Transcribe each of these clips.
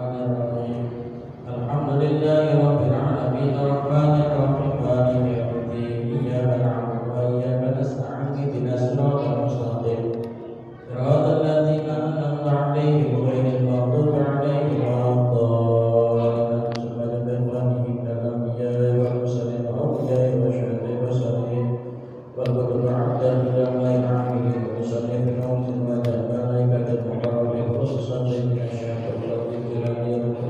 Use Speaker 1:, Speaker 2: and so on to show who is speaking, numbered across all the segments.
Speaker 1: Alhamdulillahi rabbil alamin arrahmanir rahim maliki yaumiddin iyyaka na'budu wa iyyaka nasta'in ihdinas siratal mustaqim siratal ladzina an'amta 'alaihim ghairil maghdubi 'alaihim waladdallin subhanallahi dalam ya wa sallim awliya wa syahid wa sallim wa qul ta'ala ila ma ya'lamu wa sallim bi nawmin wa malaikatil muqarrabin khususan min asyafatil ilahiyah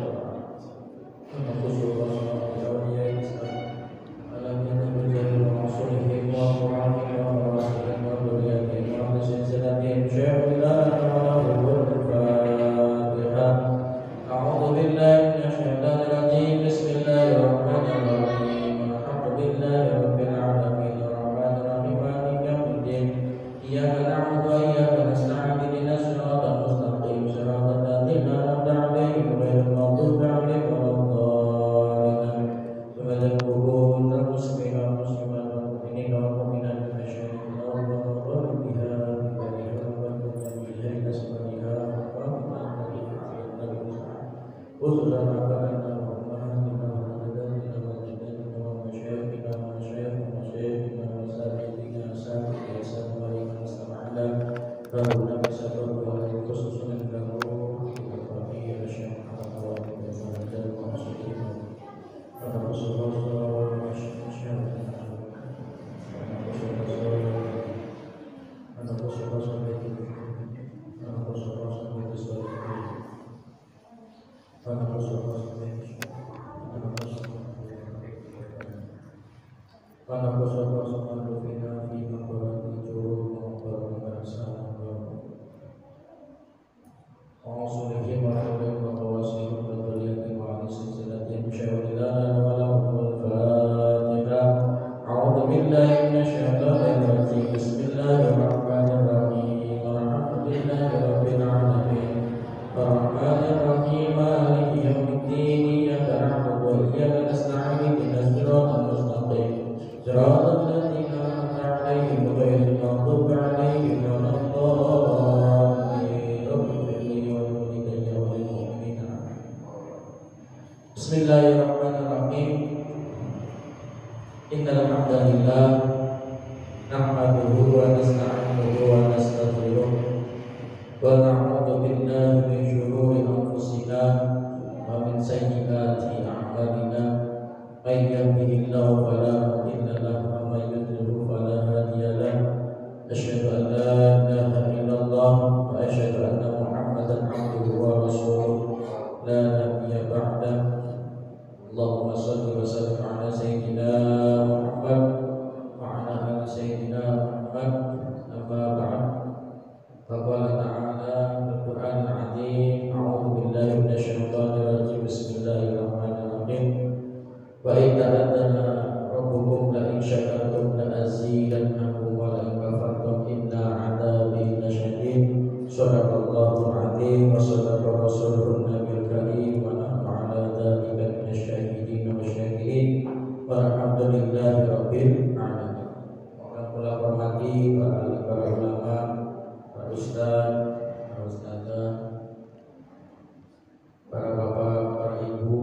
Speaker 1: Bismillahirrahmanirrahim. Innal hamdalillah nahmaduhu wa nasta'inuhu wa nastaghfiruh wa na'udzu billahi min shururi anfusina wa min sayyiati a'malina may yahdihillahu fala mudilla lahu wa may yudlil fala hadiya lahu asyhadu an la ilaha illallah wa asyhadu anna Muhammadan 'abduhu wa rasuluh la nabiyya ba'dahu. Allahumma salli wa sallim ala sayyidina Muhammad wa ala ali sayyidina Muhammad amma ba'd. Faqala ta'ala fil Qur'anil 'azim a'udzu billahi minasy syaithanir rajim bismillahirrahmanirrahim wa idza adana rabbukum la in syakartum la azidannakum wa la in kafartum inna 'adzabi lasyadid. Shadaqallahul 'azim wa shadaqa rasulun nabiyil karim wa nahnu 'ala dzalika minasyahidin wa syakirin walhamdulillahi rabbil alamin. Kula hormati para ulama, para ustaz, para ustazah, para bapak, para ibu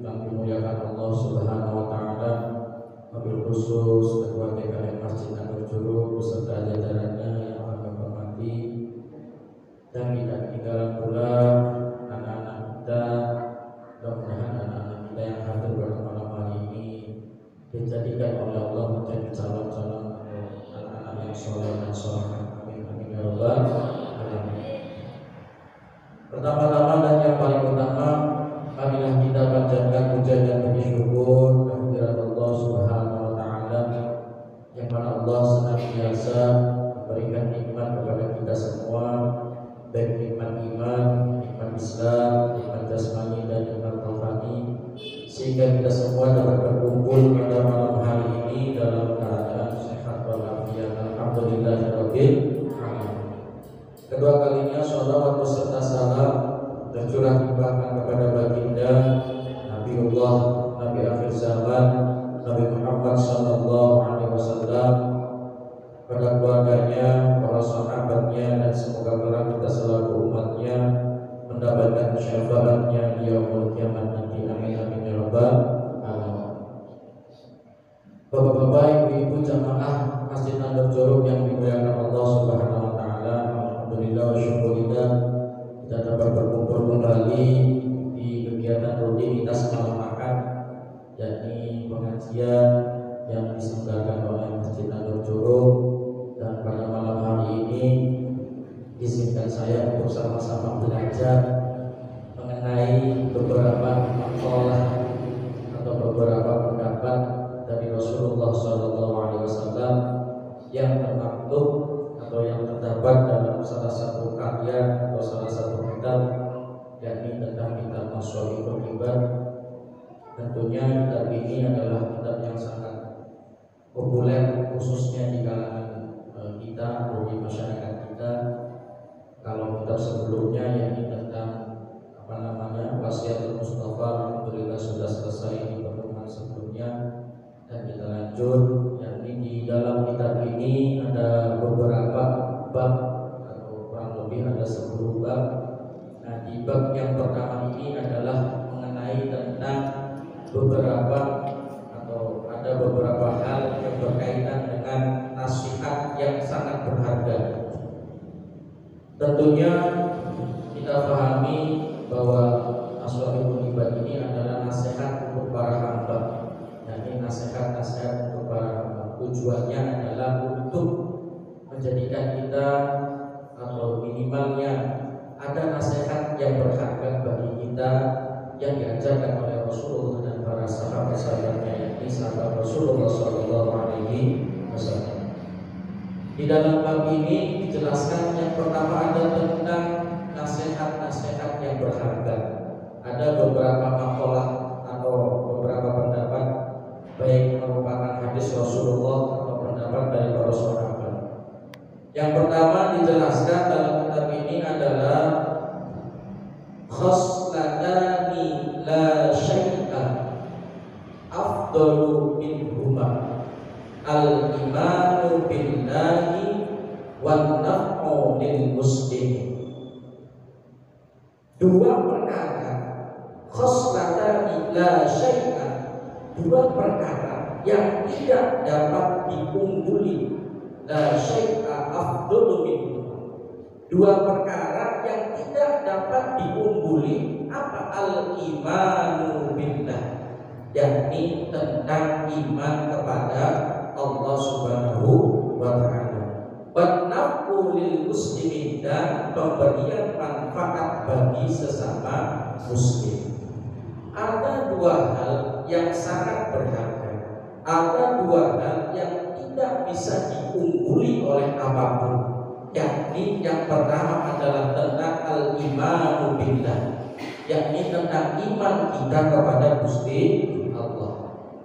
Speaker 1: yang dimuliakan Allah Subhanahu wa taala, wabil khusus ketua TKM Masjid Nurul Curug beserta jajarannya yang kami hormati, dan tidak ketinggalan pula anak-anak kita. Mudah-mudahan anak-anak kita yang hadir pada malam hari ini dijadikan oleh Allah menjadi calon-calon anak-anak yang soleh dan solehah. Amin amin ya rabbal alamin. Pertama-tama dan yang paling utama, marilah kita panjatkan puja dan puji syukur kehadirat Allah Subhanahu wa taala yang mana Allah senantiasa memberikan nikmat kepada kita semua, baik nikmat iman, nikmat Islam, nikmat jasmani dan nikmat rohani, sehingga kita semua dapat berkumpul pada malam hari ini dalam keadaan sehat walafiat. Alhamdulillahirabbil alamin. Kedua kalinya shalawat beserta salam tercurah limpahkan kepada baginda Nabiullah, Nabi akhir zaman, Nabi Muhammad sallallahu alaihi wasallam, pada keluarganya, para sahabatnya, dan semoga kelak kita selaku umatnya mendapatkan syafaatnya di yaumul kiamat nanti. Amin amin ya rabbal alamin. Bapak-bapak, ibu-ibu jamaah Masjid An-Nur Jorok yang dimuliakan Allah Subhanahu wa taala, alhamdulillah wa syukurillah kita dapat berkumpul kembali di kegiatan rutinitas malam Ahad, yakni pengajian yang diselenggarakan oleh Masjid An-Nur Jorok. Dan pada malam hari ini izinkan saya untuk sama-sama belajar mengenai beberapa makalah atau beberapa pendapat dari Rasulullah SAW yang termaktub atau yang terdapat dalam salah satu karya atau salah satu kitab, yakni tentang kitab Masyhurul Ibad. Tentunya kitab ini adalah kitab yang sangat populer khususnya di kalangan kita atau di masyarakat kita. Kalau kitab sebelumnya yakni tentang Wasiatul Mustafa, alhamdulillah sudah selesai di pertemuan sebelumnya. Dan kita lanjut, yakni di dalam kitab ini ada beberapa bab atau kurang lebih ada 10 bab. Nah, di bab yang pertama ini adalah mengenai tentang beberapa atau ada beberapa hal yang berkaitan dengan nasihat yang sangat berharga. Tentunya kita pahami bahwa Masyhurul Ibad ini adalah nasihat untuk para hamba. Yakni nasihat-nasihat untuk para hamba. Tujuannya adalah untuk menjadikan kita atau minimalnya ada nasihat yang berharga bagi kita yang diajarkan oleh Rasulullah dan para sahabat-sahabatnya, yakni sahabat Rasulullah SAW. Di dalam bab ini dijelaskan yang pertama ada tentang nasihat-nasihat yang berharga. Ada beberapa makalah atau beberapa pendapat, baik merupakan hadis Rasulullah atau pendapat dari para sahabat. Yang pertama dijelaskan dalam kitab ini adalah khoslatani la syai'a afdalu minhuma al-imanu billahi wan naf'u lil muslimin. Dua perkara, khoslatani la syai'a, dua perkara yang tidak dapat diungguli, la syai'a afdalu minhuma, dua perkara yang tidak dapat diungguli. Apa? Al-imanu billah, yakni tentang iman kepada Allah Subhanahu wa ta'ala. Wa naf'u lil muslimin, dan pemberian manfaat bagi sesama muslim. Ada dua hal yang sangat berharga. Ada dua hal yang tidak bisa diungguli oleh apapun. Yakni yang pertama adalah tentang al-imanu billah, yakni tentang iman kita kepada Gusti Allah.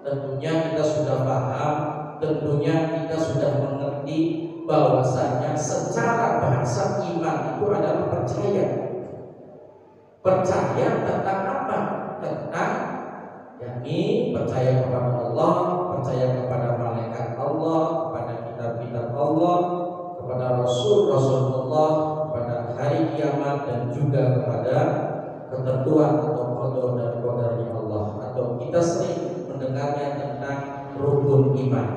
Speaker 1: Tentunya kita sudah paham, tentunya kita sudah mengerti bahwasanya secara bahasa iman itu adalah percaya. Percaya tentang apa? Tentang yakni percaya kepada Allah, percaya kepada malaikat Allah, kepada kitab-kitab Allah, kepada Rasulullah, kepada hari kiamat, dan juga kepada ketentuan atau qada dan qadarnya Allah. Atau kita sering mendengarnya tentang rukun iman.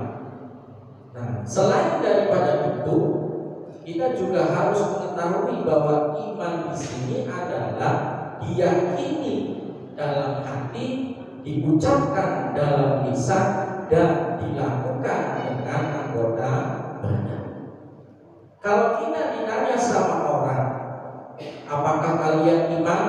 Speaker 1: Nah, selain daripada itu, kita juga harus mengetahui bahwa iman di sini adalah diyakini dalam hati, diucapkan dalam lisan, dan dilakukan dengan anggota badan. Kalau kita ditanya sama orang, apakah kalian iman?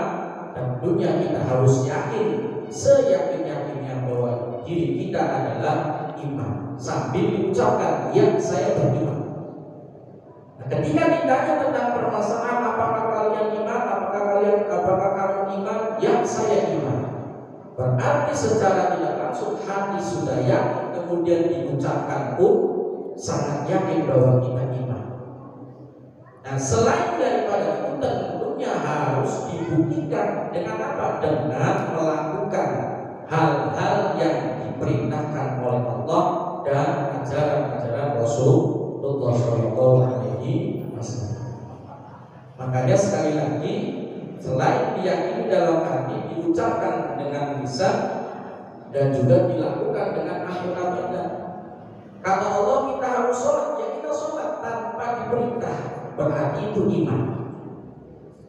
Speaker 1: Tentunya kita harus yakin, seyakin-yakinnya bahwa diri kita adalah iman, sambil diucapkan, ya saya beriman. Nah, ketika ditanya tentang permasalahan apakah kalian iman, apakah kamu iman, ya saya iman. Berarti secara tidak langsung hati sudah yakin, kemudian diucapkan pun sangat yakin bahwa kita iman. Nah, selain daripada itu tentunya harus dibuktikan dengan apa? Dengan melakukan hal-hal yang diperintahkan oleh Allah dan ajaran-ajaran Rasulullah SAW. Makanya sekali lagi selain diyakini dalam hati, diucapkan dengan lisan, dan juga dilakukan dengan anggota. Kata Allah kita harus sholat, ya kita sholat tanpa diperintah, berarti itu iman.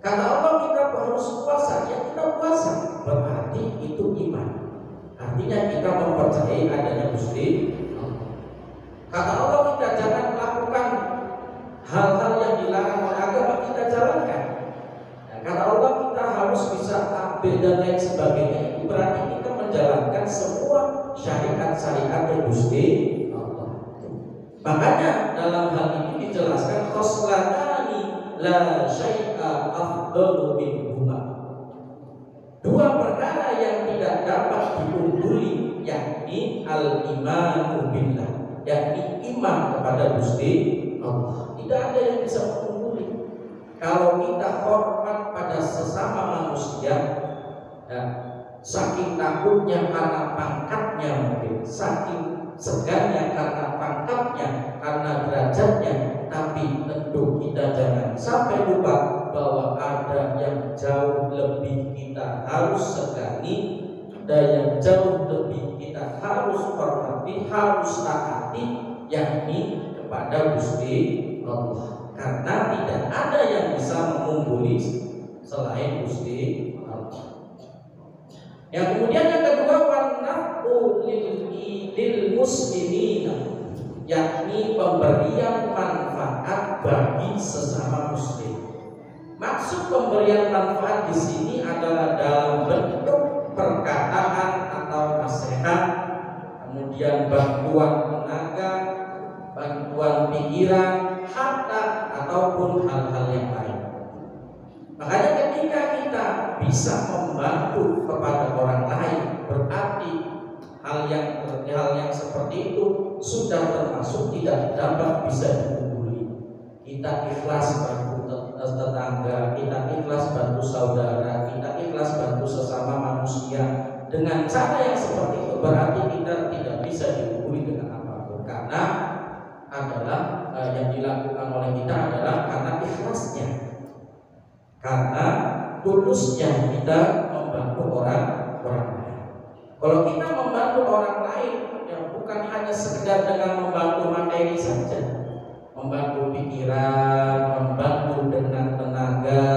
Speaker 1: Kata Allah kita harus puasa, ya kita puasa, berarti itu iman. Artinya kita mempercayai adanya Gusti. Kata Allah kita jangan melakukan hal-hal yang dilarang oleh agama, kita jalankan. Kata Allah kita harus bisa ambil dan lain sebagainya, itu berarti kita menjalankan semua syariat-syariat yang Gusti Allah. Makanya dalam hal ini dijelaskan khoslatani la syai'a afdalu minhuma. Dua perkara yang tidak dapat diungguli, yakni al-imanu billah, yakni iman kepada Gusti Allah. Tidak ada yang bisa mengungguli. Kalau kita hormat pada sesama manusia, ya, saking takutnya karena pangkatnya mungkin, saking segannya karena pangkatnya, karena derajatnya, tapi tentu kita jangan sampai lupa bahwa ada yang jauh lebih kita harus segani, ada yang jauh lebih kita harus hormati, harus taati, yakni kepada Gusti Allah. Karena tidak ada yang bisa mengungguli selain Gusti Allah. Yang kemudian yang kedua, wanafu lil muslimina, yakni pemberian manfaat bagi sesama muslim. Maksud pemberian manfaat di sini adalah dalam bentuk perkataan atau nasihat, kemudian bantuan tenaga, bantuan pikiran, harta, ataupun hal-hal yang lain. Makanya ketika kita bisa membantu kepada orang lain, berarti hal yang seperti itu sudah termasuk tidak dapat bisa diungguli. Kita ikhlas bantu tetangga, kita ikhlas bantu saudara, kita ikhlas bantu sesama manusia. Dengan cara yang seperti itu berarti kita tidak bisa diungguli dengan apapun, karena adalah yang dilakukan oleh kita adalah karena ikhlasnya, karena tulusnya kita membantu orang lain. Kalau kita membantu orang lain, ya bukan hanya sekedar dengan membantu materi saja, membantu pikiran, membantu dengan tenaga.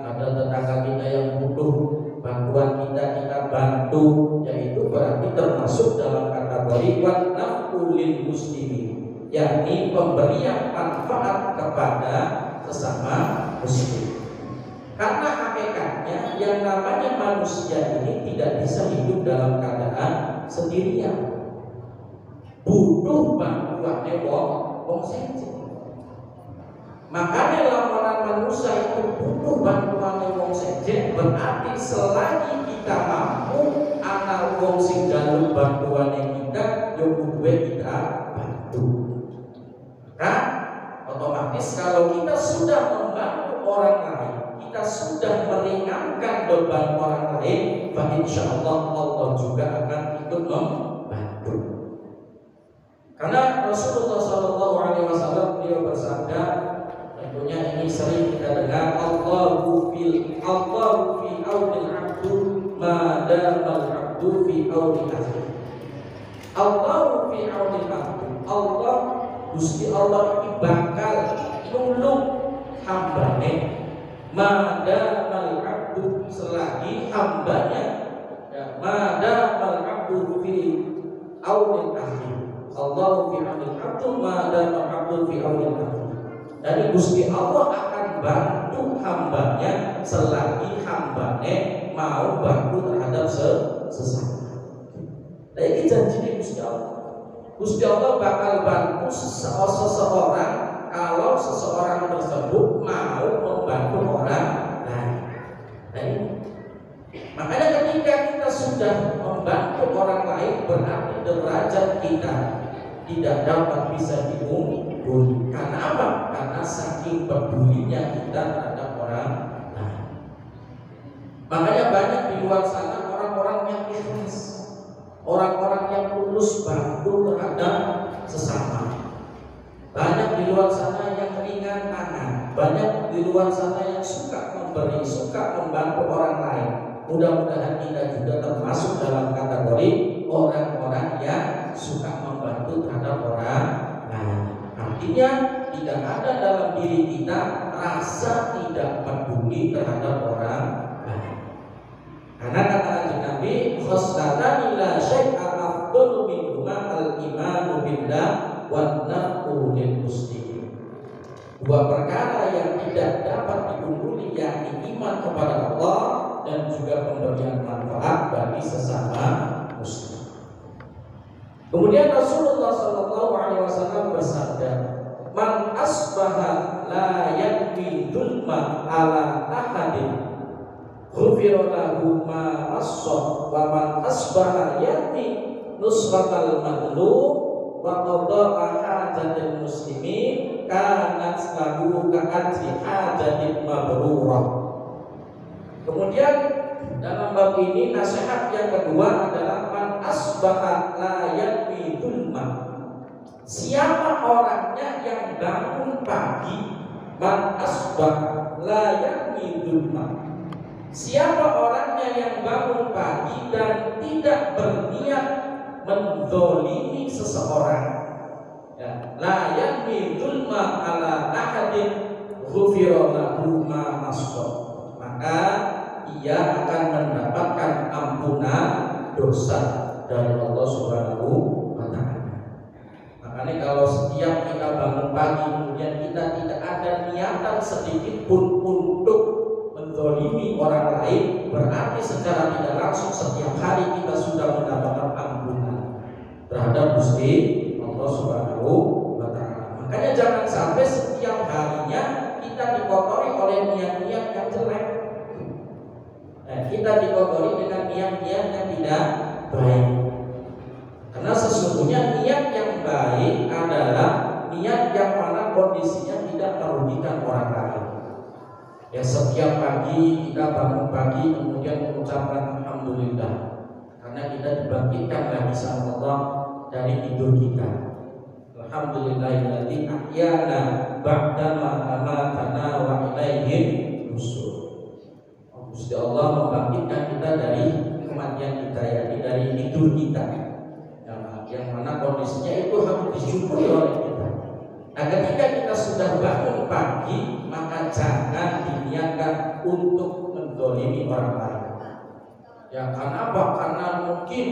Speaker 1: Ada tetangga kita yang butuh bantuan kita bantu, yaitu berarti termasuk dalam kategori wanafu lil muslimin, yakni pemberian manfaat kepada sesama muslim. Karena hakikatnya yang namanya manusia ini tidak bisa hidup dalam keadaan sendirian, butuh bantuannya wong siji. Makanya laporan manusia itu butuh bantuannya wong siji, berarti selagi kita mampu ana wong sing jaluk bantuannya kita, yo kudu kita bantu. Kan otomatis kalau kita sudah membantu orang lain, kita sudah meringankan beban orang lain, maka insyaallah Allah juga akan ikut membantu. Karena Rasulullah SAW beliau bersabda, tentunya ini sering kita dengar, Allahu fi aunil abdu ma damal abdu fi aunil abdu. Allahu fi aunil abdu. Allah, Gusti Allah ini bakal nulung hambane madamal abdu, selagi hambanya, ya, madamal abdu fi aunil abdu. Allahu fi aunil abdu madamal abdu fi aunil abdu. Jadi Gusti Allah akan bantu hambanya selagi hambanya mau bantu terhadap sesama. Nah ini janji Gusti Allah. Gusti Allah bakal bantu seseorang kalau seseorang tersebut mau membantu orang lain. Nah ini. Makanya ketika kita sudah membantu orang lain, berarti derajat kita tidak dapat bisa diungguli. Karena apa? Karena saking pedulinya kita terhadap orang lain. Makanya banyak di luar sana orang-orang yang ikhlas, orang-orang yang tulus bantu terhadap sesama. Banyak di luar sana yang ringan tangan, banyak di luar sana yang suka memberi, suka membantu orang lain. Mudah-mudahan kita juga termasuk dalam kategori orang-orang yang suka membantu terhadap orang lain. Artinya tidak ada dalam diri kita rasa tidak peduli terhadap orang lain. Karena kata Nabi, khoslatani la syai'a afdalu minhuma al-imanu billah wa naf'u lil muslimin. Dua perkara yang tidak dapat diungguli, yakni iman kepada Allah dan juga pemberian manfaat bagi sesama muslim. Kemudian Rasulullah SAW bersabda, "Man asbaha la yakfi dzulma ala ahadin, ghufira lahu ma asab, wa man asbaha yakfi nusratal madlum wa qada'a hajatil muslimin kanat lahu ka'ajri hajatin mabrurah." Kemudian dalam bab ini nasihat yang kedua adalah man asbaha la yakfi dzulma. Siapa orangnya yang bangun pagi, man asbaha la yakfi dzulma. Siapa orangnya yang bangun pagi dan tidak berniat menzalimi seseorang, ya, la yakfi dzulma ala ahadin ghufira lahu ma asab, maka ia akan mendapatkan ampunan dosa dari Allah Subhanahu wa Ta'ala. Makanya kalau setiap kita bangun pagi kemudian kita tidak ada niatan sedikit pun untuk menzalimi orang lain, berarti secara tidak langsung setiap hari kita sudah mendapatkan ampunan terhadap Gusti Allah Subhanahu wa Ta'ala. Makanya jangan sampai setiap harinya kita dikotori oleh niat-niat yang jelek. Kita dikotori dengan niat-niat yang tidak baik. Karena sesungguhnya niat yang baik adalah niat yang mana kondisinya tidak merugikan orang lain. Ya, setiap pagi kita bangun pagi kemudian mengucapkan alhamdulillah karena kita dibangkitkan lagi sama Allah dari tidur kita. Alhamdulillahilladzi ahyana ba'dama amatana wa ilaihi nusyur. Gusti Allah membangkitkan kita dari kematian kita, yakni dari tidur kita, yang mana kondisinya itu harus disyukuri oleh kita. Nah, ketika kita sudah bangun pagi, maka jangan diniatkan untuk menzalimi orang lain. Ya, karena apa? Karena mungkin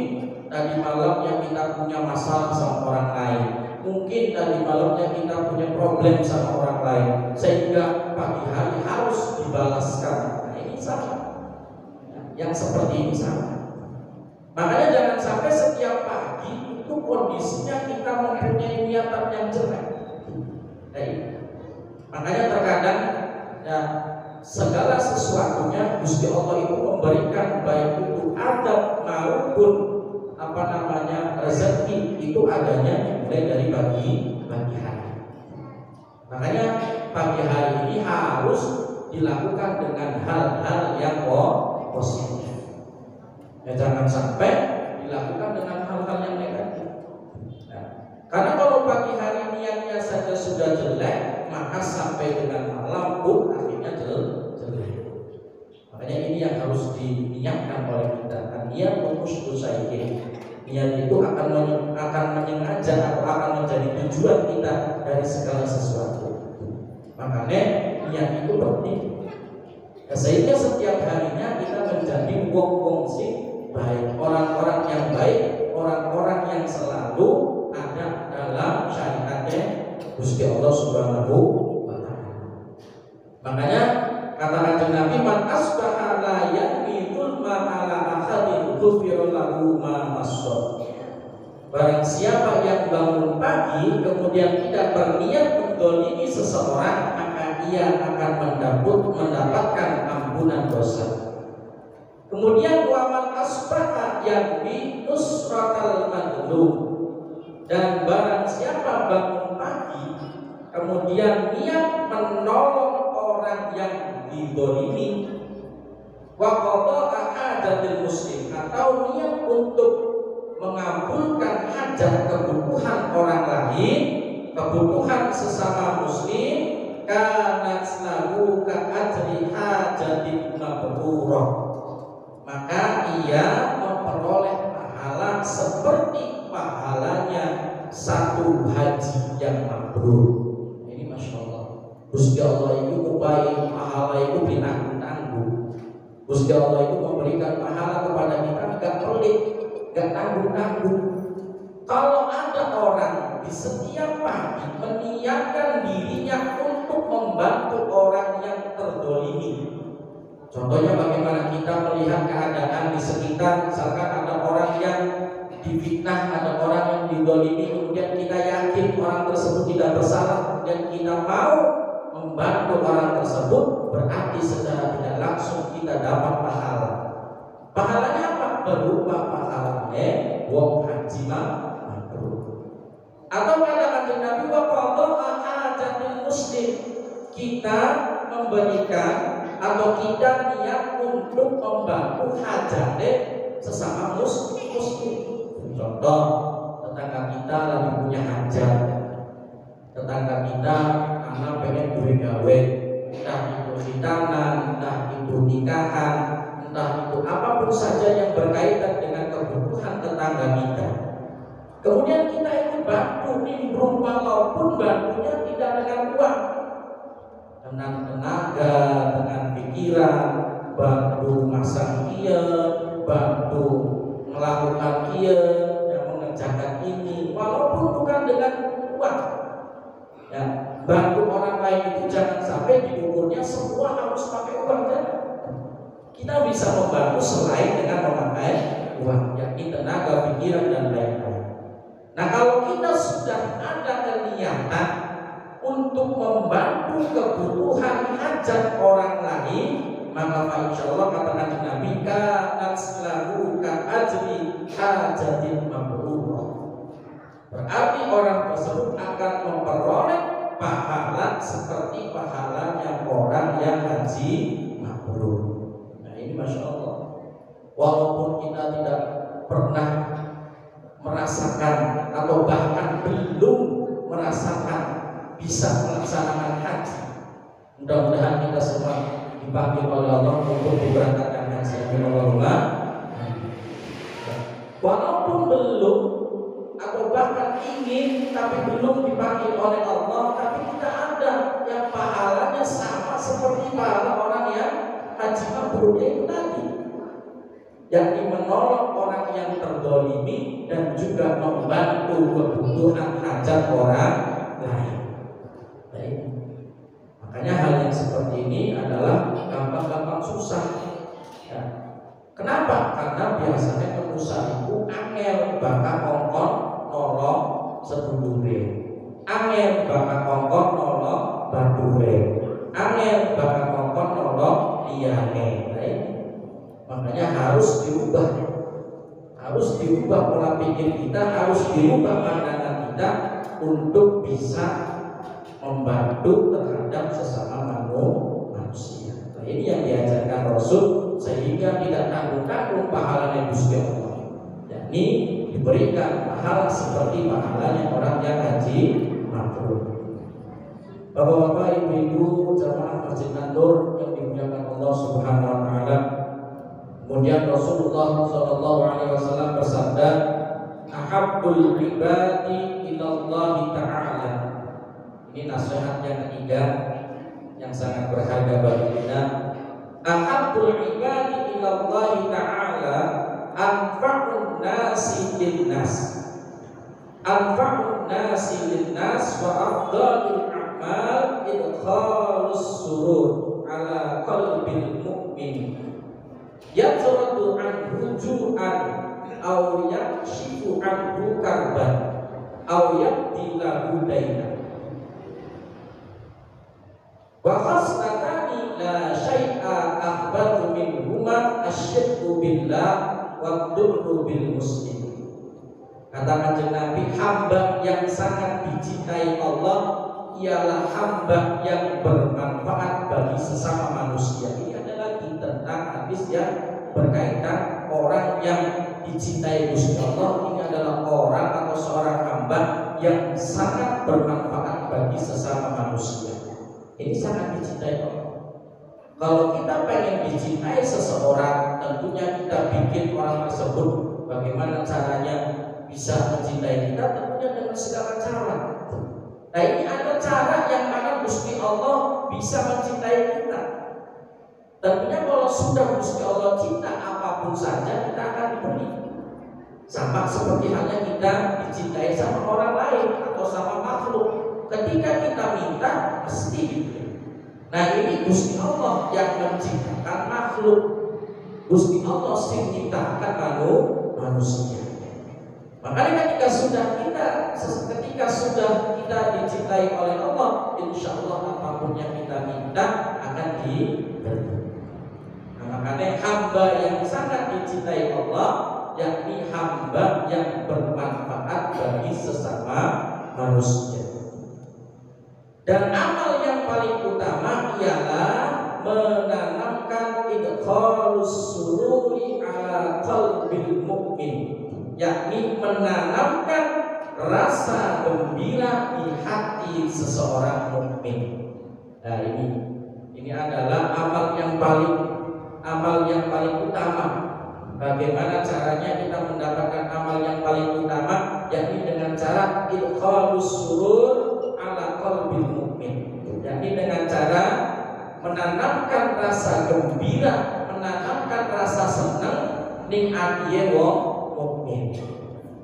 Speaker 1: tadi malamnya kita punya masalah sama orang lain, mungkin tadi malamnya kita punya problem sama orang lain, sehingga pagi hari harus dibalaskan. Sama. Yang seperti ini sama. Makanya jangan sampai setiap pagi itu kondisinya kita mempunyai niatan yang jelek. Makanya terkadang ya, segala sesuatunya Gusti Allah itu memberikan, baik itu adab maupun rezeki, itu adanya mulai dari pagi hari. Makanya pagi hari ini harus dilakukan dengan hal-hal yang positif. Ya, jangan sampai dilakukan dengan hal-hal yang negatif. Nah, karena kalau pagi hari niatnya saja sudah jelek, maka sampai dengan malam pun akhirnya jelek. Makanya ini yang harus diniatkan oleh kita. Niat untuk usaikin. Niat itu akan menyengaja atau akan menjadi tujuan kita dari segala sesuatu. Makanya niat itu penting. Sehingga setiap harinya kita menjadi wong-wong sing baik, orang-orang yang baik, orang-orang yang selalu ada dalam syariatnya Gusti Allah Subhanahu wa Ta'ala. Makanya kata Nabi, man asbaha la yakfi dzulma ala ahadin ghufira lahu ma asab. Barang siapa yang bangun pagi kemudian tidak berniat menzalimi seseorang, maka ia akan mendapatkan ampunan dosa. Kemudian waman asbaha yakfi nusratal madlum. Dan barang siapa bangun pagi kemudian niat menolong orang yang dizalimi, wa qada'a hajatil muslim, atau niat untuk mengabulkan hajat kebutuhan orang lain, kebutuhan sesama muslim kanat lahu ka'ajri hajatin mabrurah, maka ia memperoleh pahala seperti pahalanya satu haji yang mabrur. Ini Masya Allah, Gusti Allah itu upai pahala itu ditanggung-tanggung. Gusti Allah itu memberikan pahala kepada kita gak pelit, gak tanggung-tanggung. Kalau ada orang di setiap pagi meniatkan dirinya untuk membantu orang yang terdolimi, contohnya bagaimana kita melihat keadaan di sekitar, misalkan ada orang yang difitnah, ada orang yang didolimi, kemudian kita yakin orang tersebut tidak bersalah, dan kita mau membantu orang tersebut, berarti secara tidak langsung kita dapat pahala. Pahalanya apa? Berupa pahalanya wong haji mabrur. Atau kata Nabi wa qada'a hajatil muslim, kita memberikan atau kita niat untuk membantu hajatnya sesama muslim. Contoh, tetangga kita lagi punya hajat, tetangga kita anak pengen gawe, entah itu khitanan, entah itu nikahan, entah itu apapun saja yang berkaitan dengan kebutuhan tetangga kita. Kemudian kita ikut bantu nimbrung, walaupun bantunya tidak dengan uang, dengan tenaga, dengan pikiran, bantu masang kia, bantu melakukan kia, yang mengerjakan ini, walaupun bukan dengan uang. Ya, bantu orang lain itu jangan sampai diukurnya semua harus pakai uang, kan? Kita bisa membantu selain dengan memakai uang, yakni tenaga, pikiran dan lain-lain. Nah, kalau kita sudah ada niatan untuk membantu kebutuhan hajat orang lain, maka insya Allah katakan Nabi kanat lahu ka'ajri hajatin mabrurah, berarti orang tersebut akan memperoleh pahala seperti pahalanya orang yang haji mabrur. Nah, ini Masya Allah, walaupun kita tidak pernah merasakan atau bahkan belum merasakan bisa melaksanakan haji, mudah-mudahan kita semua dipanggil oleh Allah untuk diberangkatkan haji. Allahumma. Walaupun belum atau bahkan ingin tapi belum dipanggil oleh Allah, tapi kita ada yang pahalanya sama seperti pahala orang yang haji mabrur, itu tadi, yakni menolong orang yang terdolimi dan juga membantu kebutuhan hajat orang lain. Baik. Makanya hal yang seperti ini adalah gampang-gampang susah. Ya. Kenapa? Karena biasanya pengusaha itu angel bakal kongkon nolong sedulure, angel bakal kongkon nolong badure, angel bakal kongkon nolong liyane. Baik. Makanya harus diubah pola pikir kita, harus diubah pandangan kita untuk bisa membantu terhadap sesama manusia. Nah, ini yang diajarkan Rasul, sehingga tidak tanggung-tanggung pahalanya Gusti Allah, yakni diberikan pahala seperti pahalanya orang yang haji mabrur. Bapak-bapak, ibu-ibu, jamaah Masjid An-Nur yang dimuliakan Allah Subhanahu wa taala. Kemudian Rasulullah SAW bersabda, ahabbul ibadi ilallahi ta'ala. Ini nasihat yang ketiga yang sangat berharga bagi kita. Ahabbul ibadi ilallahi ta'ala anfa'un nasi linnas, anfa'un nasi linnas wa afdalul a'mal idkhalus surur ala qalbil mu'min yatradu anhu ju'an aw yakshifu anhu karban aw yabdilahu dayna wa khaslatani la syai'a akhbatu minhuma asyirku billah wa durru bil muslim. Kata Kanjeng Nabi, hamba yang sangat dicintai Allah ialah hamba yang bermanfaat bagi sesama manusia. Ini adalah tentang hadis yang berkaitan orang yang dicintai Gusti Allah. Ini adalah orang atau seorang hamba yang sangat bermanfaat bagi sesama manusia. Ini sangat dicintai Allah. Kalau kita pengen dicintai seseorang, tentunya kita bikin orang tersebut bagaimana caranya bisa mencintai kita, tentunya dengan segala cara. Nah, ini ada cara yang mana Gusti Allah bisa mencintai kita. Tentunya kalau sudah Gusti Allah cinta, apapun saja kita akan diberi. Sama seperti halnya kita dicintai sama orang lain atau sama makhluk. Ketika kita minta, mesti diberi. Nah, ini Gusti Allah yang menciptakan makhluk. Gusti Allah yang menciptakan manusia. Makanya ketika sudah kita dicintai oleh Allah, insya Allah apapun yang kita minta akan diberi. Nah, makanya hamba yang sangat dicintai Allah, yakni hamba yang bermanfaat bagi sesama manusia. Dan amal yang paling utama ialah menanamkan idkhalus sururi ala qalbil mu'min, yakni menanamkan rasa gembira di hati seseorang mukmin. Nah, ini adalah amal yang paling utama. Bagaimana caranya kita mendapatkan amal yang paling utama, yakni dengan cara idkhalus surur ala qalbil mu'min, yakni dengan cara menanamkan rasa gembira, menanamkan rasa senang ning atiye wong mukmin.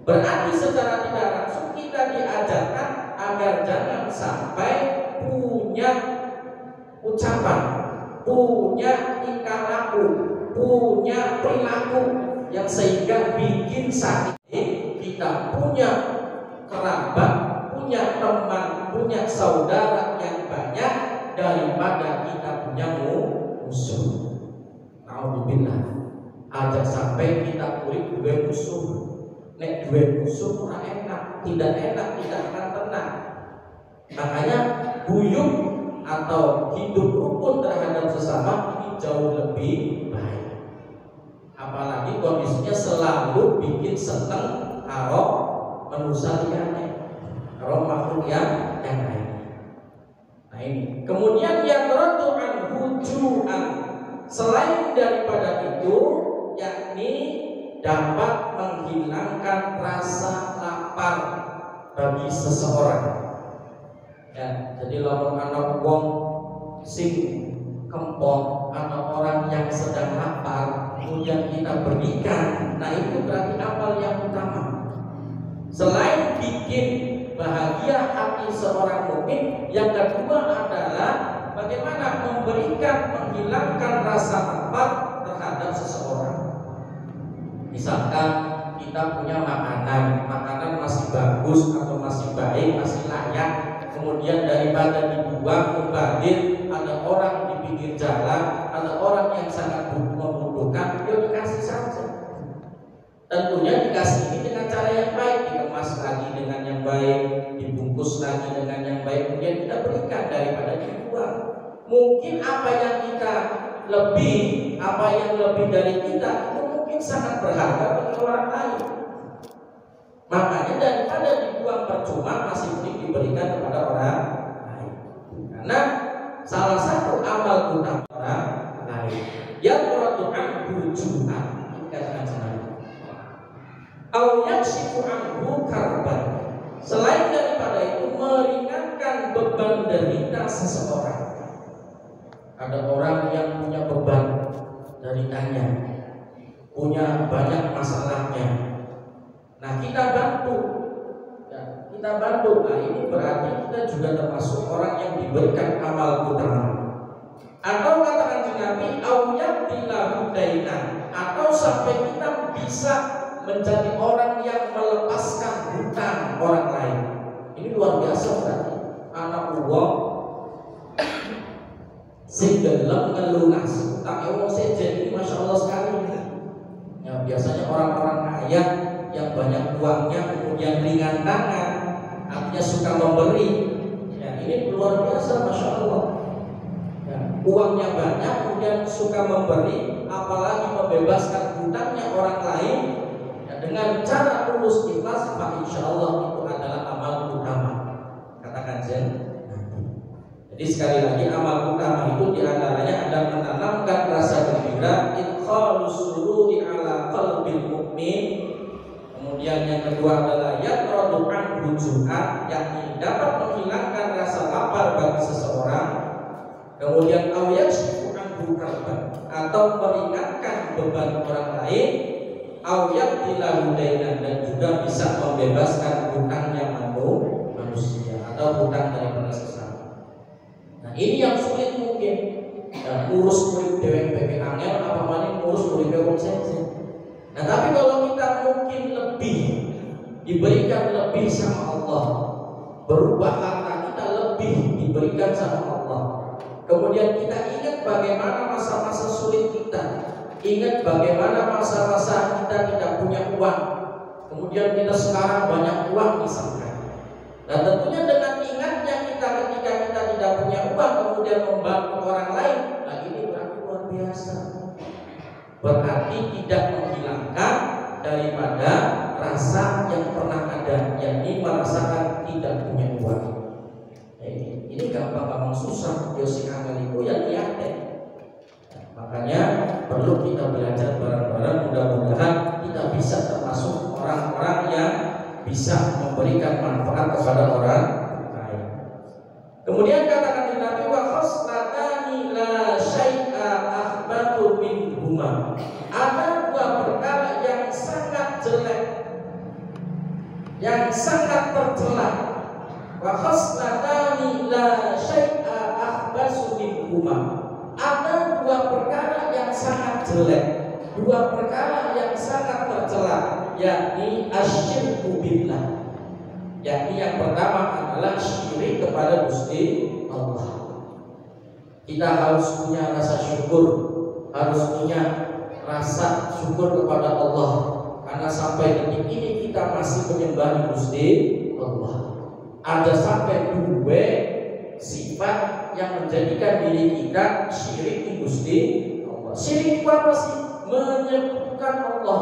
Speaker 1: Berarti secara tidak langsung kita diajarkan agar jangan sampai punya ucapan, punya tingkah laku, punya perilaku yang sehingga bikin sakit kita punya kerabat, punya teman, punya saudara yang banyak daripada kita punya musuh. Alhamdulillah, aja sampai kita kulit dua musuh. Nek dua musuh kurang enak, tidak akan tenang. Makanya buyung atau hidup rukun terhadap sesama ini jauh lebih baik. Apalagi kondisinya selalu bikin senang kalau manusia liyane, kalau makhluk yang lain. Nah, ini. Kemudian yang radu'an hujuan, selain daripada itu, yakni dapat menghilangkan rasa lapar bagi seseorang. Ya, jadi lamun anak wong sing kempong atau orang yang sedang lapar, kemudian kita berikan, nah itu berarti amal yang utama. Selain bikin bahagia hati seorang mukmin, yang kedua adalah bagaimana menghilangkan rasa lapar terhadap seseorang. Misalkan kita punya makanan masih bagus atau masih baik, masih layak, kemudian daripada dibuang mubazir, ada orang di pinggir jalan, ada orang yang sangat membutuhkan, ya dikasih saja. Tentunya dikasih ini dengan cara yang baik, dikemas lagi dengan yang baik, dibungkus lagi dengan yang baik, kemudian kita berikan daripada dibuang. Mungkin apa yang lebih dari kita itu mungkin sangat berharga bagi orang lain. Makanya daripada dibuang percuma, masih mending diberikan kepada orang lain. Karena salah satu amal utama orang lain yang meradukan hujuan, au yakshifu anhu karban, selain daripada itu meringankan beban derita seseorang. Ada orang yang punya beban deritanya, punya banyak masalahnya. Nah, kita bantu. Nah, ini berarti kita juga termasuk orang yang diberikan amal utama. Atau katakan Nabi, au yaqdilahu dainan, atau sampai kita bisa menjadi orang yang melepaskan hutang orang lain. Ini luar biasa berarti. Anak uang sing gelem ngelunas hutang wong sejen, ini masya Allah sekali. Ya, biasanya orang-orang kaya yang banyak uangnya kemudian ringan tangan, artinya suka memberi. Ya, ini luar biasa, masya Allah. Ya, uangnya banyak kemudian suka memberi, apalagi membebaskan hutangnya orang lain. Dengan cara tulus ikhlas, maka insya Allah itu adalah amal Kanjeng Nabi. Jadi sekali lagi amal utama itu diantaranya ada menanamkan rasa gembira, idkhalus sururi ala qalbil mu'min. Kemudian yang kedua adalah yatradu anhu ju'an, yakni dapat menghilangkan rasa lapar bagi seseorang. Kemudian au yakshifu anhu karban, atau meringankan beban orang lain. Au yaqdilahu dainan, dan juga bisa membebaskan hutangnya manusia atau hutang daripada sesama. Nah, ini yang sulit mungkin. Urus murid DWP angel apa maning urus murid wong sense. Nah, tapi kalau kita mungkin lebih diberikan lebih sama Allah, berubah harta kita lebih diberikan sama Allah. Kemudian kita ingat bagaimana masa-masa sulit kita, ingat bagaimana masa-masa kita tidak punya uang. Kemudian kita sekarang banyak uang misalkan. Dan tentunya dengan ingatnya kita ketika kita tidak punya uang kemudian membantu orang lain, nah ini berarti luar biasa. Berarti tidak menghilangkan daripada rasa yang pernah ada, yakni merasakan tidak punya uang. Nah, ini gampang-gampang susah. Yosi angel itu yang niatnya. Makanya perlu kita belajar bareng-bareng, mudah-mudahan kita bisa termasuk orang-orang yang bisa memberikan manfaat kepada orang lain. Kemudian katakan Nabi wa khoslatani la syai'a akhbatu minhuma. Ada dua perkara yang sangat jelek, yang sangat tercela. Wa khoslatani la syai'a akhbasu minhuma. Ada dua perkara yang sangat jelek, dua perkara yang sangat tercela, yakni asyirku billah. Yakni yang pertama adalah syirik kepada Gusti Allah. Kita harus punya rasa syukur, harus punya rasa syukur kepada Allah, karena sampai detik ini kita masih menyembah Gusti Allah. Ada sampai dua sifat yang menjadikan diri kita syirik di Gusti Allah. Syirik itu apa sih? Menyekutukan Allah.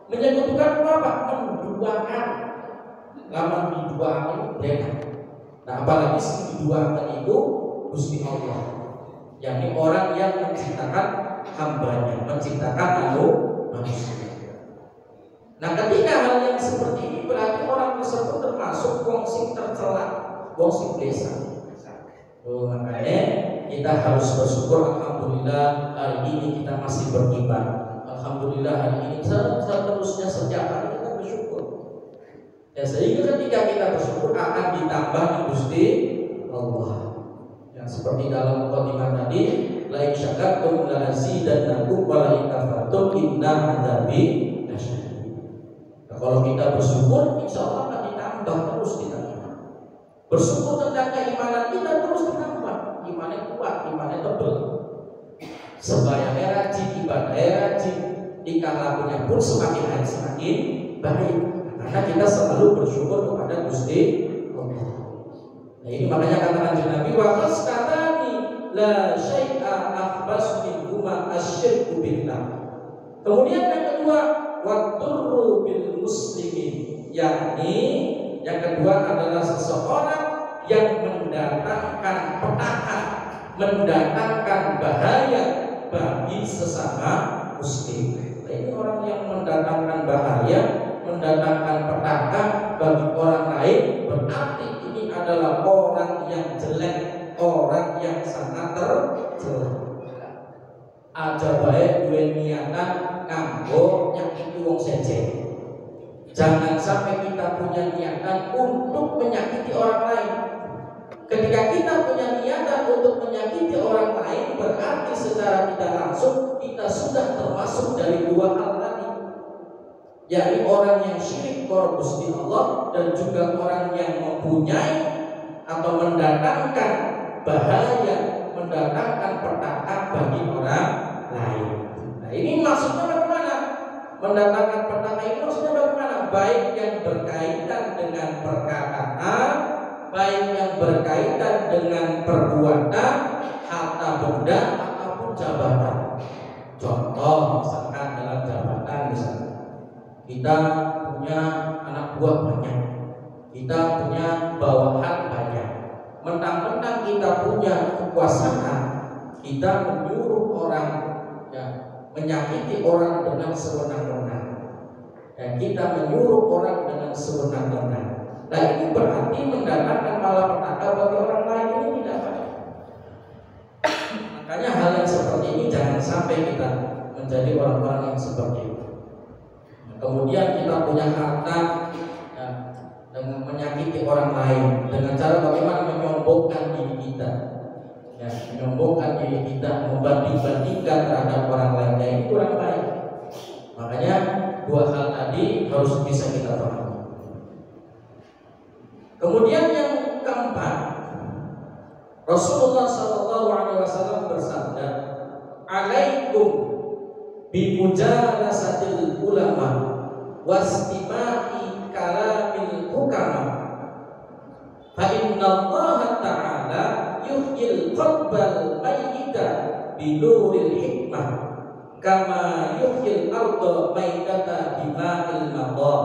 Speaker 1: Menyekutukan apa? Menduakan. Lama diduakan itu mereka. Nah, apalagi diduakan itu Gusti Allah, yakni orang yang menciptakan hambanya, menciptakan manusia. Nah, ketika hal yang seperti ini berarti orang tersebut termasuk wong sing tercela, wong sing desa. Makanya kita harus bersyukur. Alhamdulillah hari ini kita masih beriman. Alhamdulillah hari ini seterusnya setiap hari kita bersyukur. Ya, sehingga ketika kita bersyukur akan ditambah di Gusti Allah. Yang seperti dalam mukadimah tadi, la in syakartum la azidannakum wa la in kafartum inna adzabi lasyadid. Nah, kalau kita bersyukur, insya Allah akan ditambah terus kita. Bersyukur tentang keimanan kita terus ditambah, imannya kuat, imannya tebal. Sembahyangnya rajin, ibadahnya rajin, tingkah lakunya pun semakin hari semakin baik. Karena kita selalu bersyukur kepada Gusti Allah. Nah, ini makanya katakan Nabi wa khasqatani la syai'a akhbas minhuma asyirku billah. Kemudian yang kedua wadurru bil muslimin, yakni yang kedua adalah seseorang yang mendatangkan petaka, mendatangkan bahaya bagi sesama muslim. Nah, ini orang yang mendatangkan bahaya, mendatangkan petaka bagi orang lain, berarti ini adalah orang yang jelek, orang yang sangat tercela. Aja baik duwe niatan kanggo nyakiti wong sejen. Jangan sampai kita punya niatan untuk menyakiti orang lain. Ketika kita punya niatan untuk menyakiti orang lain, berarti secara tidak langsung kita sudah termasuk dari dua hal tadi, yakni orang yang syirik kepada Gusti Allah dan juga orang yang mempunyai atau mendatangkan bahaya, mendatangkan petaka bagi orang lain. Nah, ini maksudnya bagaimana? Mendatangkan petaka ini maksudnya bagaimana? Baik yang berkaitan dengan perkataan, baik yang berkaitan dengan perbuatan, harta benda ataupun jabatan. Contoh misalkan dalam jabatan, misalnya kita punya anak buah banyak, kita punya bawahan banyak. mentang-mentang kita punya kekuasaan, kita menyuruh orang, ya, menyakiti orang dengan sewenang-wenang, dan kita menyuruh orang dengan sewenang-wenang. Nah, ini berarti mendatangkan malapetaka bagi orang lain, ini tidak baik. Makanya hal yang seperti ini jangan sampai kita menjadi orang-orang yang seperti itu. Kemudian kita punya harta, ya, dengan menyakiti orang lain dengan cara bagaimana menyombongkan diri kita, ya, menyombongkan diri kita, membanding-bandingkan terhadap orang lain, ya, ini kurang baik. Makanya dua hal tadi harus bisa kita pahami. Kemudian yang keempat, Rasulullah SAW bersabda, "Alaikum bimujalasatil ulama wastima'i kalamil hukama fa innallaha ta'ala yuhyil qalbal mayyita binuril hikmah kama yuhyil arda mayyitata bima'il madha."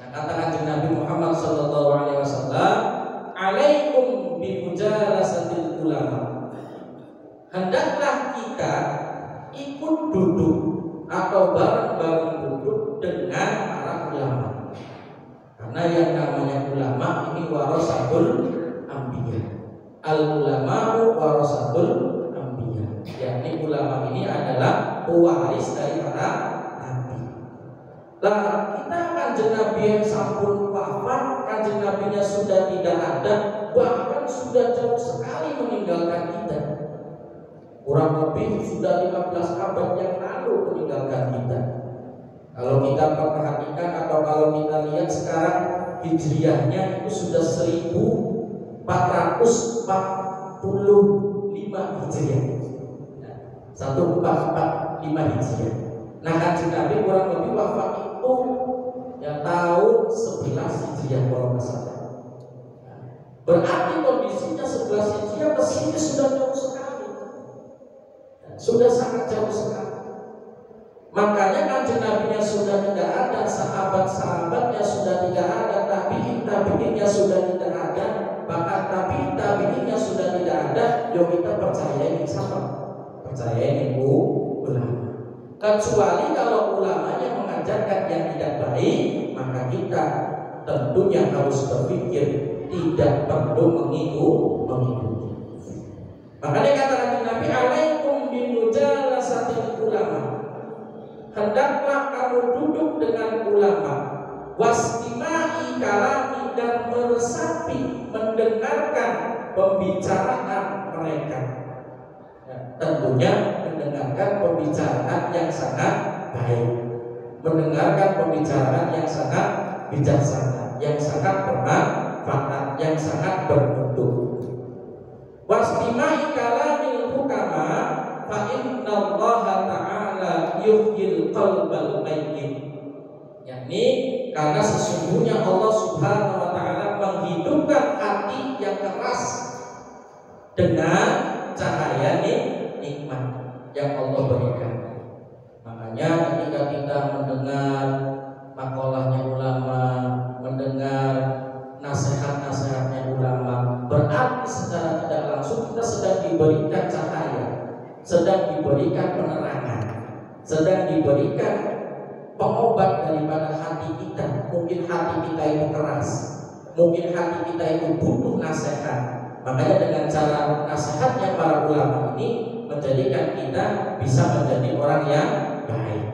Speaker 1: Nah, kata Kanjeng Nabi Muhammad SAW, "Alaikum bimujalasatil ulama." Hendaklah kita ikut duduk atau bareng-bareng duduk dengan para ulama. Karena yang namanya ulama ini warasatul anbiya. Al ulama'u warasatul anbiya. Yakni ulama ini adalah pewaris dari para nabi. Lah, kita Kanjeng Nabi yang sampun wafat, Kanjeng Nabinya sudah tidak ada, bahkan sudah jauh sekali meninggalkan kita. Kurang lebih sudah 15 abad yang lalu meninggalkan kita. Kalau kita perhatikan atau kalau kita lihat sekarang hijriahnya itu sudah 1445 hijriah. 1445 hijriah. Nah, Kanjeng Nabi kurang lebih wafat itu ya tahun 11 hijriah kalau nggak salah. Berarti kondisinya 11 hijriah kesini sudah jauh sekali. Sudah sangat jauh sekali. Makanya Kanjeng Nabinya sudah tidak ada, sahabat-sahabatnya sudah tidak ada, tabi'in-tabi'innya sudah tidak ada, bahkan tabi'in-tabi'innya sudah tidak ada. Yuk kita percaya ini sama, percaya ini ulama. Kecuali kalau ulamanya mengajarkan yang tidak baik, maka kita tentunya harus berpikir tidak perlu mengikuti. Makanya kata Nabi, "Alaikum bimujalasatil ulama." Hendaklah kamu duduk dengan ulama, wastima'i kalami, dan meresapi, mendengarkan pembicaraan mereka. Ya, tentunya mendengarkan pembicaraan yang sangat baik, mendengarkan pembicaraan yang sangat bijaksana, yang sangat bermanfaat, yang sangat bermutu. Wastima'i kalamil hukama fa innallaha ta'ala yuhyil qalbal mayyit. Yakni karena sesungguhnya Allah Subhanahu wa taala menghidupkan hati yang keras dengan cahaya nikmat yang Allah berikan. Makanya ketika kita mendengar makolahnya ulama, mendengar nasihat-nasihatnya ulama, berarti secara tidak langsung kita sedang diberikan cahaya, sedang diberikan penerangan, sedang diberikan pengobat daripada hati kita. Mungkin hati kita itu keras, mungkin hati kita itu butuh nasihat. Makanya dengan cara nasihatnya para ulama ini menjadikan kita bisa menjadi orang yang baik.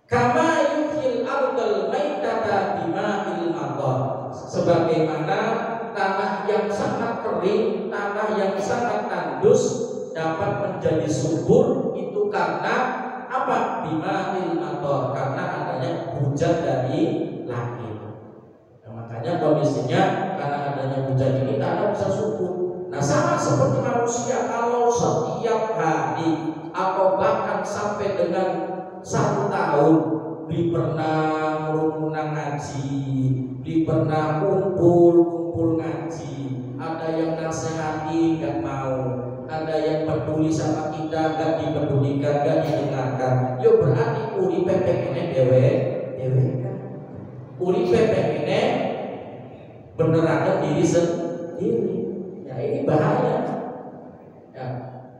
Speaker 1: Kama yuhyil ardal maitata bima'il madar. Sebagaimana tanah yang sangat kering, tanah yang sangat tandus dapat menjadi subur itu karena apa? Bima'il madar, karena adanya hujan dari langit. Nah, makanya kondisinya karena adanya hujan ini tanah bisa subur. Nah, sama seperti manusia, kalau setiap hari atau bahkan sampai dengan 1 tahun beli pernah merumunang ngaji, beli pernah kumpul ngaji, ada yang nasihati gak mau, ada yang peduli sama kita gak dipedulikan, gak didengarkan. Yo berarti uripe pengennya dewe kan, uripe pengennya menerangkan diri sendiri. Ya, ini bahaya. Ya,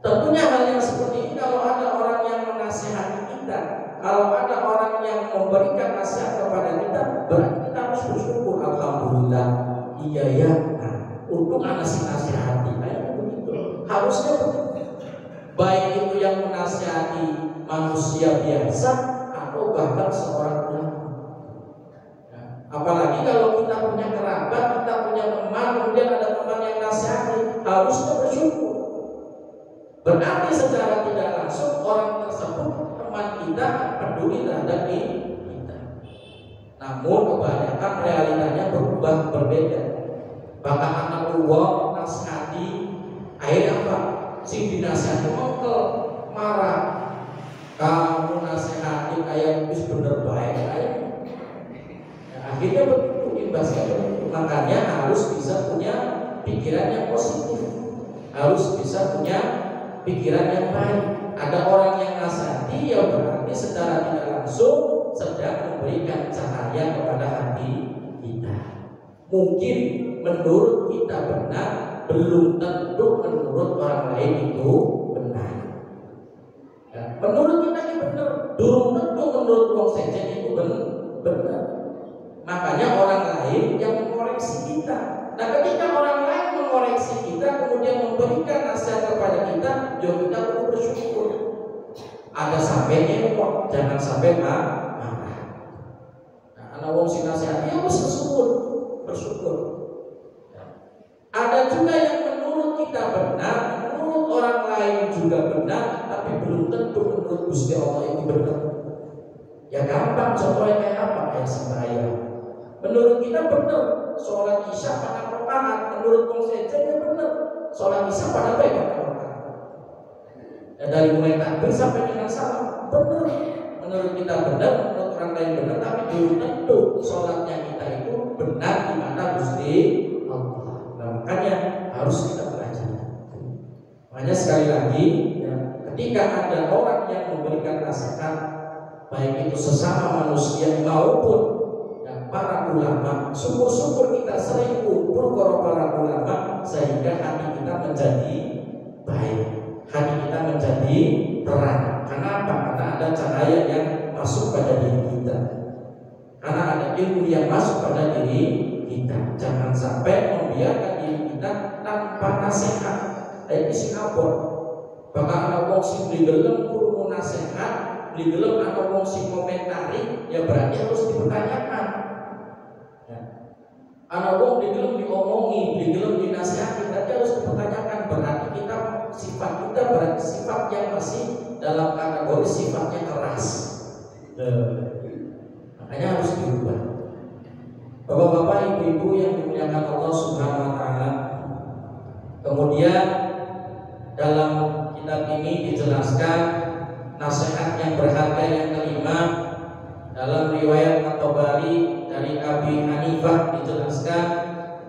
Speaker 1: tentunya hal yang seperti ini kalau ada orang yang menasihati kita, kalau ada orang yang memberikan nasihat kepada kita, berarti kita harus bersyukur. Alhamdulillah, iya ya. Nah, untuk nasihati, kayak begitu. Harusnya begitu. Baik itu yang menasihati manusia biasa atau bahkan seorang ulama. Ya, apalagi kalau kita punya kerabat, kita punya teman, kemudian ada teman yang nasihati, harusnya bersyukur. Berarti secara tidak langsung orang tersebut, teman kita, peduli terhadap kita. Namun kebanyakan realitanya berubah, berbeda. Bahkan anak uang nasihati, akhirnya apa? Si dinasihati mengkel, marah. Kamu nasihati kayak bis bener baik, ya, akhirnya begitu imbasnya begitu. Makanya harus bisa punya pikiran yang positif, harus bisa punya pikiran yang baik. Ada orang yang nasihati, ya berarti secara tidak langsung sedang memberikan cahaya kepada hati kita. Mungkin menurut kita benar, belum tentu menurut orang lain itu benar. Ya, menurut kita ini benar, belum tentu menurut wong sejen itu benar. Makanya orang lain yang mengoreksi kita. Nah, ketika orang lain mengoreksi kita, kemudian memberikan nasihat kepada kita, ya kita perlu bersyukur. Ada sampainya kok, jangan sampai marah. Nah, anak wong si nasihat, ya harus bersyukur. Ada juga yang menurut kita benar, menurut orang lain juga benar, tapi belum tentu menurut Gusti Allah itu benar. Ya gampang, contohnya kayak apa? Kayak sembahyang. Menurut kita benar, sholat isya pada rakaat. Menurut wong sejen ya benar, sholat isya pada berapa rakaat. Ya, dari mulai takbir sampai dengan salam benar. Menurut kita benar, menurut orang lain benar, tapi belum tentu sholatnya kita itu benar di mana Gusti Allah. Makanya harus kita belajar. Makanya sekali lagi, ya, ketika ada orang yang memberikan nasihat, baik itu sesama manusia maupun ya, para ulama, syukur-syukur kita sering kumpul ke para ulama sehingga hati kita menjadi baik, hati kita menjadi terang. Kenapa? Karena ada cahaya yang masuk pada diri kita, karena ada ilmu yang masuk pada diri kita. Jangan sampai membiarkan diri kita tanpa nasihat. Kayak di Singapura, bahkan ada wong sing digelem kurung nasihat, digelem ada wong sing komentari, ya berarti harus dipertanyakan. Ya. Ada wong digelem diomongi, digelem dinasihati, berarti harus dipertanyakan. Berarti kita sifat kita berarti sifat yang masih dalam kategori sifatnya keras. Makanya harus diubah. Bapak-bapak, ibu-ibu yang dimuliakan Allah Subhanahu wa taala. Kemudian dalam kitab ini dijelaskan nasihat yang berharga yang kelima. Dalam riwayat At-Tabari dari Abi Hanifah dijelaskan,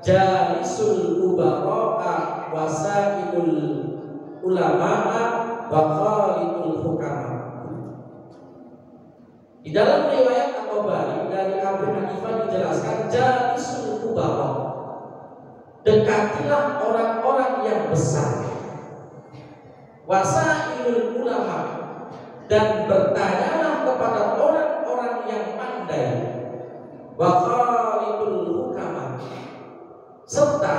Speaker 1: jalisul kubara wasailul ulama'a wa khalidul hukama. Di dalam riwayat At-Tabari dari Abu Hanifah dijelaskan, jalisul kubara, dekatilah orang-orang yang besar, wasailul ulama, dan bertanyalah kepada orang-orang yang pandai, wa khalidul hukama, serta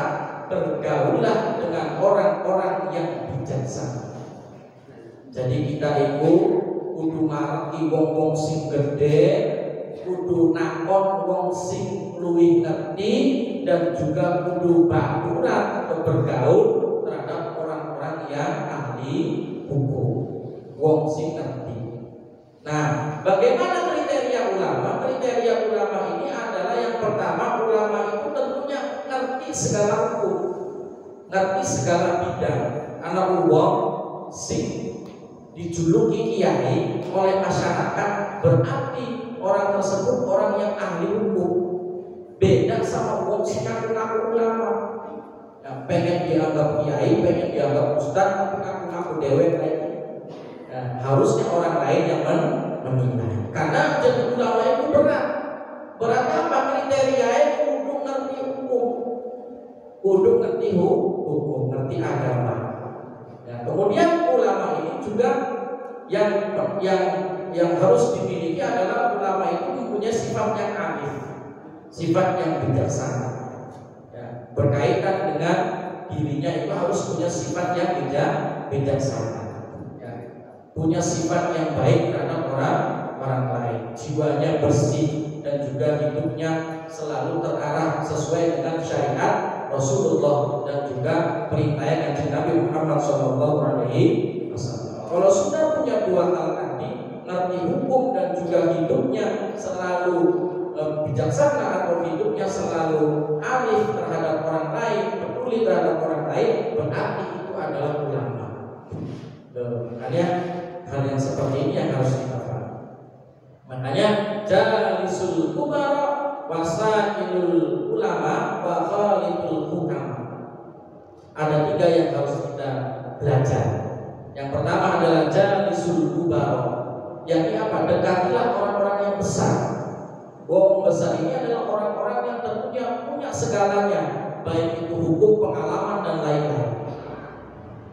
Speaker 1: bergaulah dengan orang-orang yang bijaksana. Jadi kita itu kudu ngerti wong-wong sing gede, kudu nakon wong sing luwih ngerti, dan juga kudu baturan atau bergaul terhadap orang-orang yang ahli hukum, wong sing ngerti. Nah, bagaimana kriteria ulama? Kriteria ulama ini adalah yang pertama, ulama itu tentunya ngerti segala hukum, ngerti segala bidang. Anak wong sing dijuluki kiai oleh masyarakat berarti orang tersebut orang yang ahli hukum. Beda sama wong sing ngaku ulama. Ya, pengen dianggap kiai, pengen dianggap ustaz, tapi ngaku dewek kayak gitu. Ya, harusnya orang lain yang menilai. Karena jadi ulama itu berat. Berat apa? Kriterianya kudu ngerti hukum. kudu ngerti hukum, ngerti agama. Nah, kemudian ulama ini juga yang harus dimiliki adalah ulama itu mempunyai sifat yang arif, sifat yang bijaksana. Ya, berkaitan dengan dirinya itu harus punya sifat yang bijaksana. Ya, punya sifat yang baik terhadap orang lain, jiwanya bersih dan juga hidupnya selalu terarah sesuai dengan syariat Rasulullah dan juga perintah yang Nabi Muhammad SAW. Kalau sudah punya dua hal tadi, ngerti hukum dan juga hidupnya selalu bijaksana atau hidupnya selalu arif terhadap orang lain, peduli terhadap orang lain, berarti itu adalah ulama. Makanya hal yang seperti ini yang harus kita paham. Makanya jalisul kubara wasailul ulama wa khaliful hukam. Ada 3 yang harus kita belajar. Yang pertama adalah jalisul kubara, yakni apa? Dekatilah orang-orang yang besar. Wong besar ini adalah orang-orang yang tentunya punya segalanya, baik itu hukum, pengalaman dan lain-lain.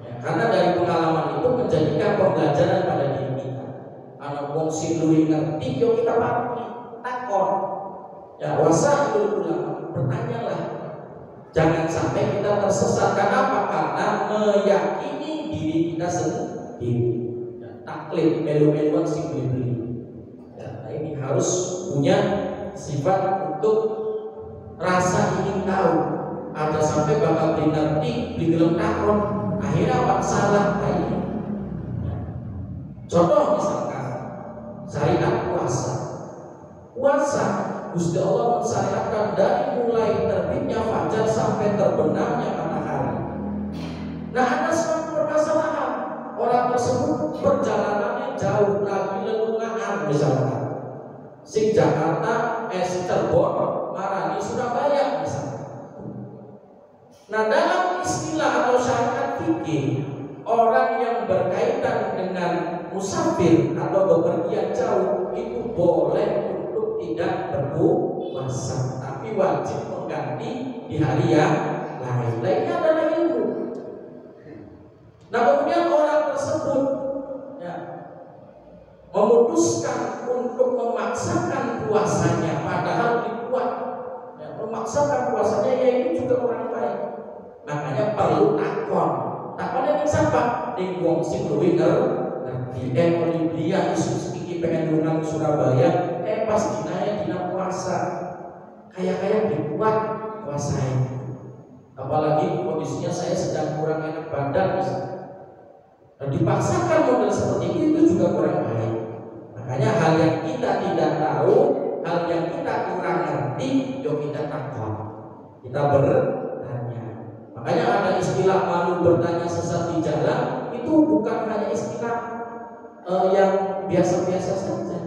Speaker 1: Ya, karena dari pengalaman itu menjadikan pembelajaran pada diri kita. Anak wong sing luwih ngerti yo kita pasti takon. Ya, wasailul ulama, bertanyalah. Jangan sampai kita tersesat. Kenapa? Karena meyakini diri kita sendiri. Ya, taklid, melu-meluan sing beli-beli. Ya, nah ini harus punya sifat untuk rasa ingin tahu. Ada sampai bakal ngerti, digelem takon, akhirnya apa salah kayak ini. Ya. Contoh misalkan syariat puasa. Puasa Gusti Allah mensyariatkan dari mulai terbitnya fajar sampai terbenamnya matahari. Nah, ada suatu permasalahan, orang tersebut perjalanannya jauh lagi lelungaan misalkan. Sing Jakarta, Cirebon, Marani, Surabaya misalkan. Nah, dalam istilah atau syariat fikih, orang yang berkaitan dengan musafir atau bepergian jauh itu boleh untuk tidak berpuasa, tapi wajib mengganti di hari yang lain. Lainnya adalah ilmu. Nah, kemudian orang tersebut ya, memutuskan untuk memaksakan puasanya, padahal dibuat ya, memaksakan puasanya, ya itu juga orang baik. Makanya perlu takon. Takonnya ini siapa? Di wong sing luwih ngerti. Olivia isu iki pengen lunang Surabaya, pas dinaya dina puasa. Kayak dibuat puasain. Apalagi kondisinya saya sedang kurang enak badan misalnya. Dan dipaksakan model seperti itu juga kurang baik. Makanya hal yang kita tidak tahu, hal yang kita kurang ngerti, yuk kita takon. Kita bertanya. Makanya ada istilah malu bertanya sesat di jalan, itu bukan hanya istilah yang biasa-biasa saja.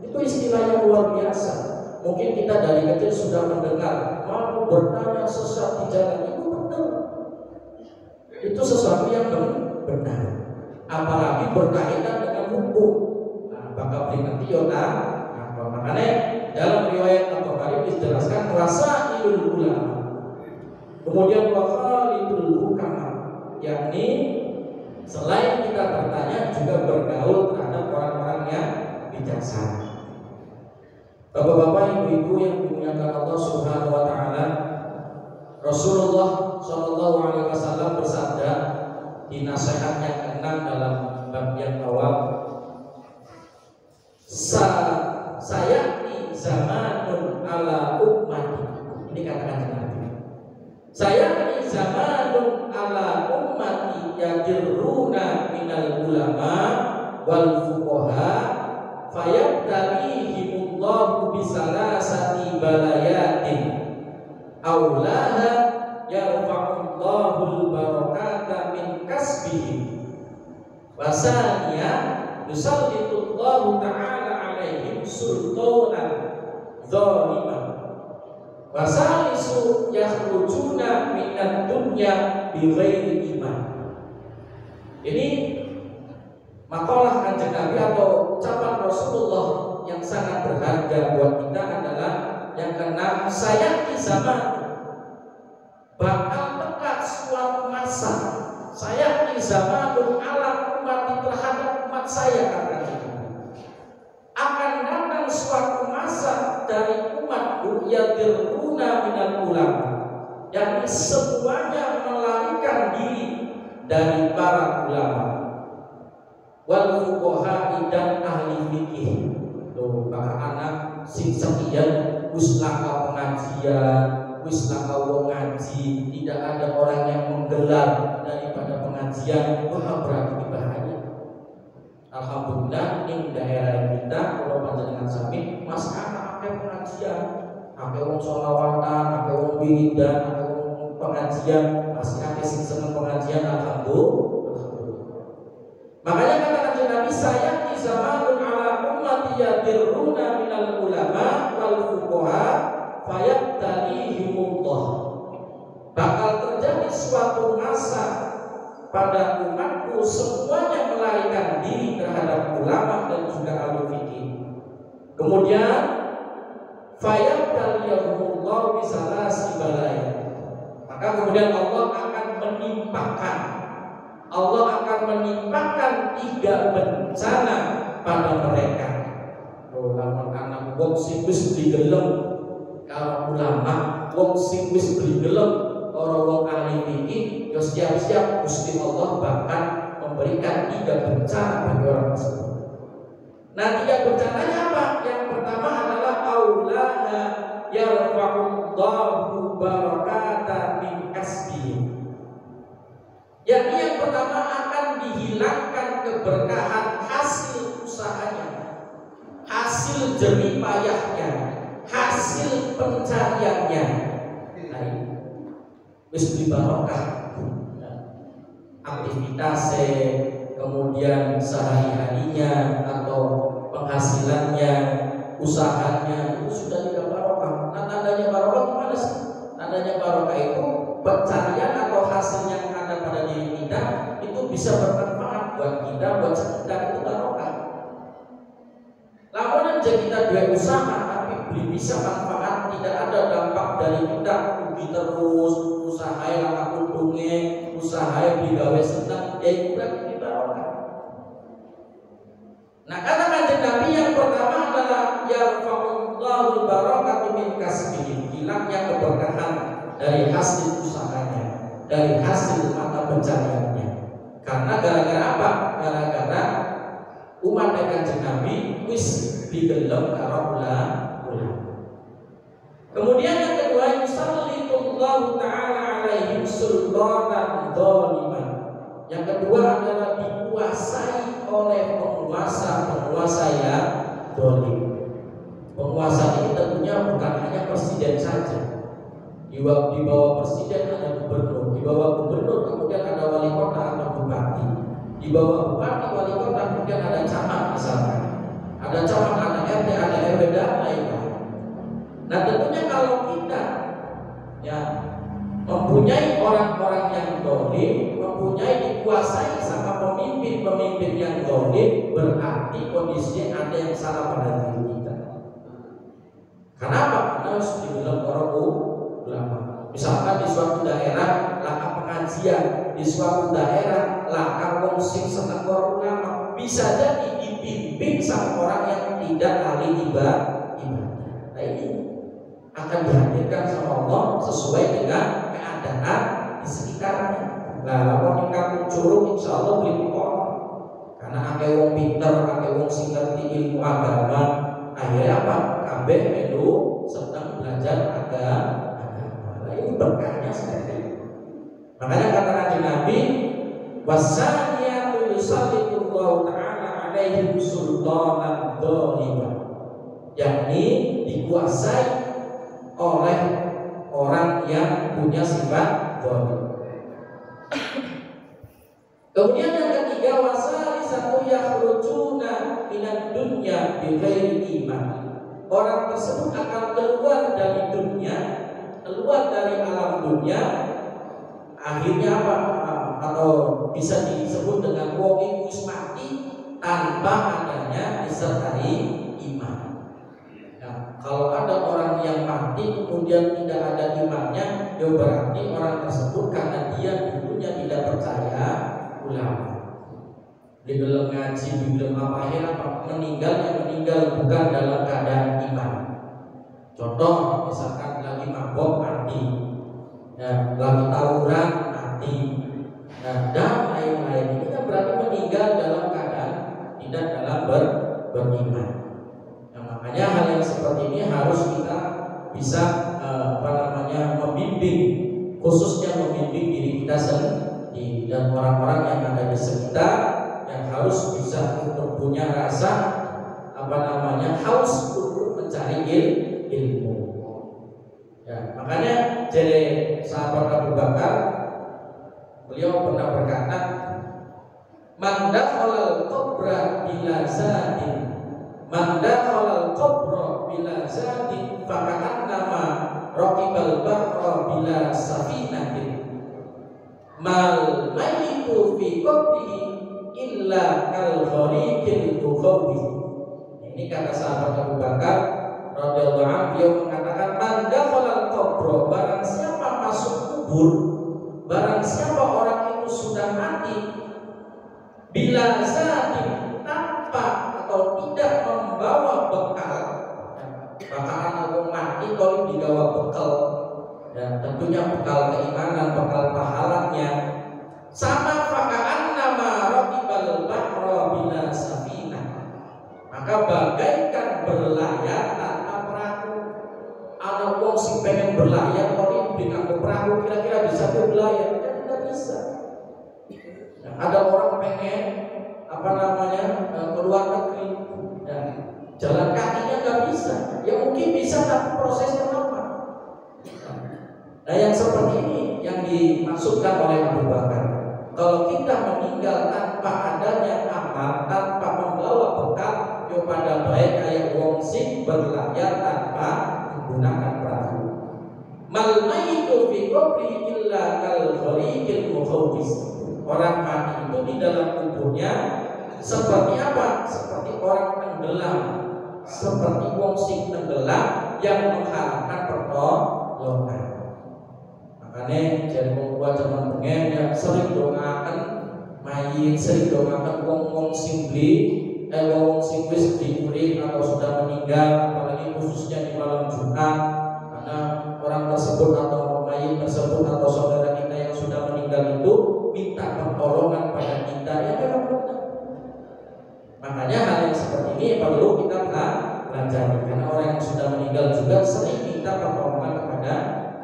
Speaker 1: Itu istilah yang luar biasa. Mungkin kita dari kecil sudah mendengar malu bertanya sesat di jalan, itu benar. Itu sesuatu yang benar. Apalagi berkaitan dengan hukum. Nah, bakal peringati yona. Makanya dalam riwayat Al-Bukhari dijelaskan wasailul ulama. Kemudian wakhalidul hukama, yakni selain kita bertanya juga bergaul terhadap orang-orang yang bijaksana. Bapak-bapak, ibu-ibu yang dimuliakan Allah Subhanahu wa taala, Rasulullah sallallahu alaihi wasallam bersabda di nasihat yang ke-6 dalam bab yang awal, sayati zamanun ala ummati. Ini kata-kata Nabi. Sayati zamanun ala ummati yadirruna minal ulama wal fuqaha fayabtalihimullahu bisalasati balayatin aulaha yarfa'ullahul barakata min kasbihim wasaniya yusallitullahu ta'ala alaihim sultanan zaliman wasalisu yakhrujuna minad dunya bighairi iman. Ini makalah Kanjeng Nabi atau ucapan Rasulullah yang sangat berharga buat kita adalah yang ke-6, sayati zaman bakal suatu masa dari umatku yadiruna minal ulama, yakni semuanya melarikan diri dari para ulama, wal fuqaha dan ahli fikih. Tuh para anak sing sekian wis laka pengajian, wis laka wong ngaji, tidak ada orang yang menggelar daripada pengajian, wah berarti bahaya. Alhamdulillah ini daerah kita kalau panjenengan sami mas anak pengajian, akeh wong sholawatan, akeh wong wiridan, akeh wong pengajian, masih akeh sing seneng pengajian. Alhamdulillah. Makanya kata kanjeng Nabi, saya di zamanun ala ummati yadiruna minal ulama wal fuqaha fayabtalihimullah. Bakal terjadi suatu masa pada umatku semuanya melarikan diri terhadap ulama dan juga ahli fikih. Kemudian fayabtalihimullah bisalasi balaya. Maka kemudian Allah akan menimpakan 3 bencana pada mereka. Lamun anak wong sing wis digelem karo ulama, wong sing wis digelem karo wong ahli fikih, yo siap-siap Gusti Allah bakal memberikan 3 bencana bagi orang tersebut. Nah, 3 bencananya apa? Yang pertama adalah aulaha yarfa'ullahu barakata min kasbihim. Yang pertama akan dihilangkan keberkahan hasil usahanya, hasil jerih payahnya, hasil pencariannya. Nah, wis dibarokah aktivitasnya, kemudian sehari-harinya atau penghasilannya, usahanya itu sudah tidak barokah. Nah, tandanya barokah gimana sih? Tandanya barokah itu pencarian atau hasil yang ada pada diri kita itu bisa bermanfaat buat kita, buat sekitar, itu barokah. Lamun aja kita dua usaha tapi belum bisa manfaat, tidak ada dampak dari kita, rugi terus, usaha yang aku untungnya, usaha yang digawe senang, ya itu berarti barokah. Nah, kata kanjeng Nabi yang pertama adalah yarfa'ullahu barakatu min kasbihim, hilangnya keberkahan dari hasil usahanya, dari hasil mata pencariannya. Karena gara-gara apa? Gara-gara umat kanjeng Nabi wis digelem karo ulama. Kemudian yang kedua, yusallitullahu ta'ala alaihim sultanan dzaliman. Yang kedua adalah dikuasai oleh penguasa yang zalim. Penguasa ini tentunya bukan hanya presiden saja. Di bawah presiden ada gubernur, di bawah gubernur kemudian ada wali kota atau bupati, di bawah bupati wali kota kemudian ada camat misalkan, ada camat, ada RT, ada RW dan lain-lain. Nah, tentunya kalau kita ya mempunyai orang-orang yang zalim, mempunyai dikuasai sama pemimpin yang zalim, berarti kondisinya ada yang salah pada diri kita. Kenapa? Karena harus dibilang orang ulama. Misalkan di suatu daerah laka pengajian, di suatu daerah laka wong sing seneng ulama, bisa jadi dipimpin sama orang yang tidak ahli ibadah. Nah, ini akan dihadirkan sama Allah sesuai dengan keadaan di sekitarnya. Nah, kalau kamu curug, insya Allah beli orang. Karena akeh wong pinter, akeh wong sing ngerti ilmu agama, akhirnya apa? Kabeh melu sedang belajar agama. Ini berkahnya seperti itu. Makanya kata kanjeng Nabi, wasaniyatu yusallitullahu ta'ala alaihim sultanan dzaliman, yakni dikuasai oleh orang yang punya sifat zalim. Kemudian yang ketiga, wasalisatu yakhrujuna minad dunya bighairi iman. Orang tersebut akan keluar dari dunia, keluar dari alam dunia, akhirnya apa? Atau bisa disebut dengan wong wis mati tanpa adanya disertai iman. Nah, kalau ada orang yang mati kemudian tidak ada imannya, ya berarti orang tersebut karena dia dulunya tidak percaya ulama. di dalam ngaji, di dalam apa akhirnya meninggal bukan dalam keadaan iman. Contoh misalkan lagi mabok mati, ya, lagi tawuran mati, dan lain-lain. Ini kan berarti meninggal dalam keadaan tidak dalam beriman. Nah, makanya hal yang seperti ini harus kita bisa membimbing, khususnya membimbing diri kita sendiri dan orang-orang yang ada di sekitar, yang harus bisa untuk punya rasa haus untuk mencari ilmu. Ya, makanya jadi sahabat Abu Bakar, beliau pernah berkata, "Man dakhalal qabra bila zadin, man dakhalal qabra bila zadin, faka'annama raqibal bahra bila safinatin. Mal mayyitu fi qabrihi illa kal ghariqil mukhawwif." Ini kata sahabat Abu Bakar radhiyallahu anhu, beliau mengatakan, "Man dakhalal qabra, barang siapa masuk kubur, barang siapa orang itu sudah mati, bila zadin, tanpa atau tidak membawa bekal." Maka anak mati kalau dibawa bekal, dan tentunya bekal keimanan, bekal pahalanya, sama fakaan nama raqibal bahra bila safinah, maka bagaikan berlayar tanpa perahu. Anak wong sing pengen berlayar kalau dengan perahu kira-kira bisa berlayar? Ya tidak bisa. Nah, ada orang pengen keluar negeri, dan jalan kakinya nggak bisa. Ya mungkin bisa, tapi prosesnya lama. Nah, yang seperti ini yang dimaksudkan oleh Abu Bakar. Kalau kita meninggal tanpa adanya amal, tanpa membawa bekal, pada baik kayak wong sing berlayar tanpa menggunakan perahu. Mal mayyitu fi qabri illa kal ghariqil mukhawwis. Orang mati itu di dalam kuburnya seperti apa? Seperti orang tenggelam, seperti wong sing tenggelam yang mengharapkan pertolongan. Makanya jadi membuat zaman pengen yang sering doakan mayit, sering doakan wong sing wong sing wis diurip atau sudah meninggal, apalagi khususnya di malam Jumat, karena orang tersebut atau mayit tersebut atau saudara kita yang sudah meninggal itu minta pertolongan pada kita, ya memang benar. Makanya hal yang seperti ini perlu kita pelajari, karena orang yang sudah meninggal juga sering minta pertolongan kepada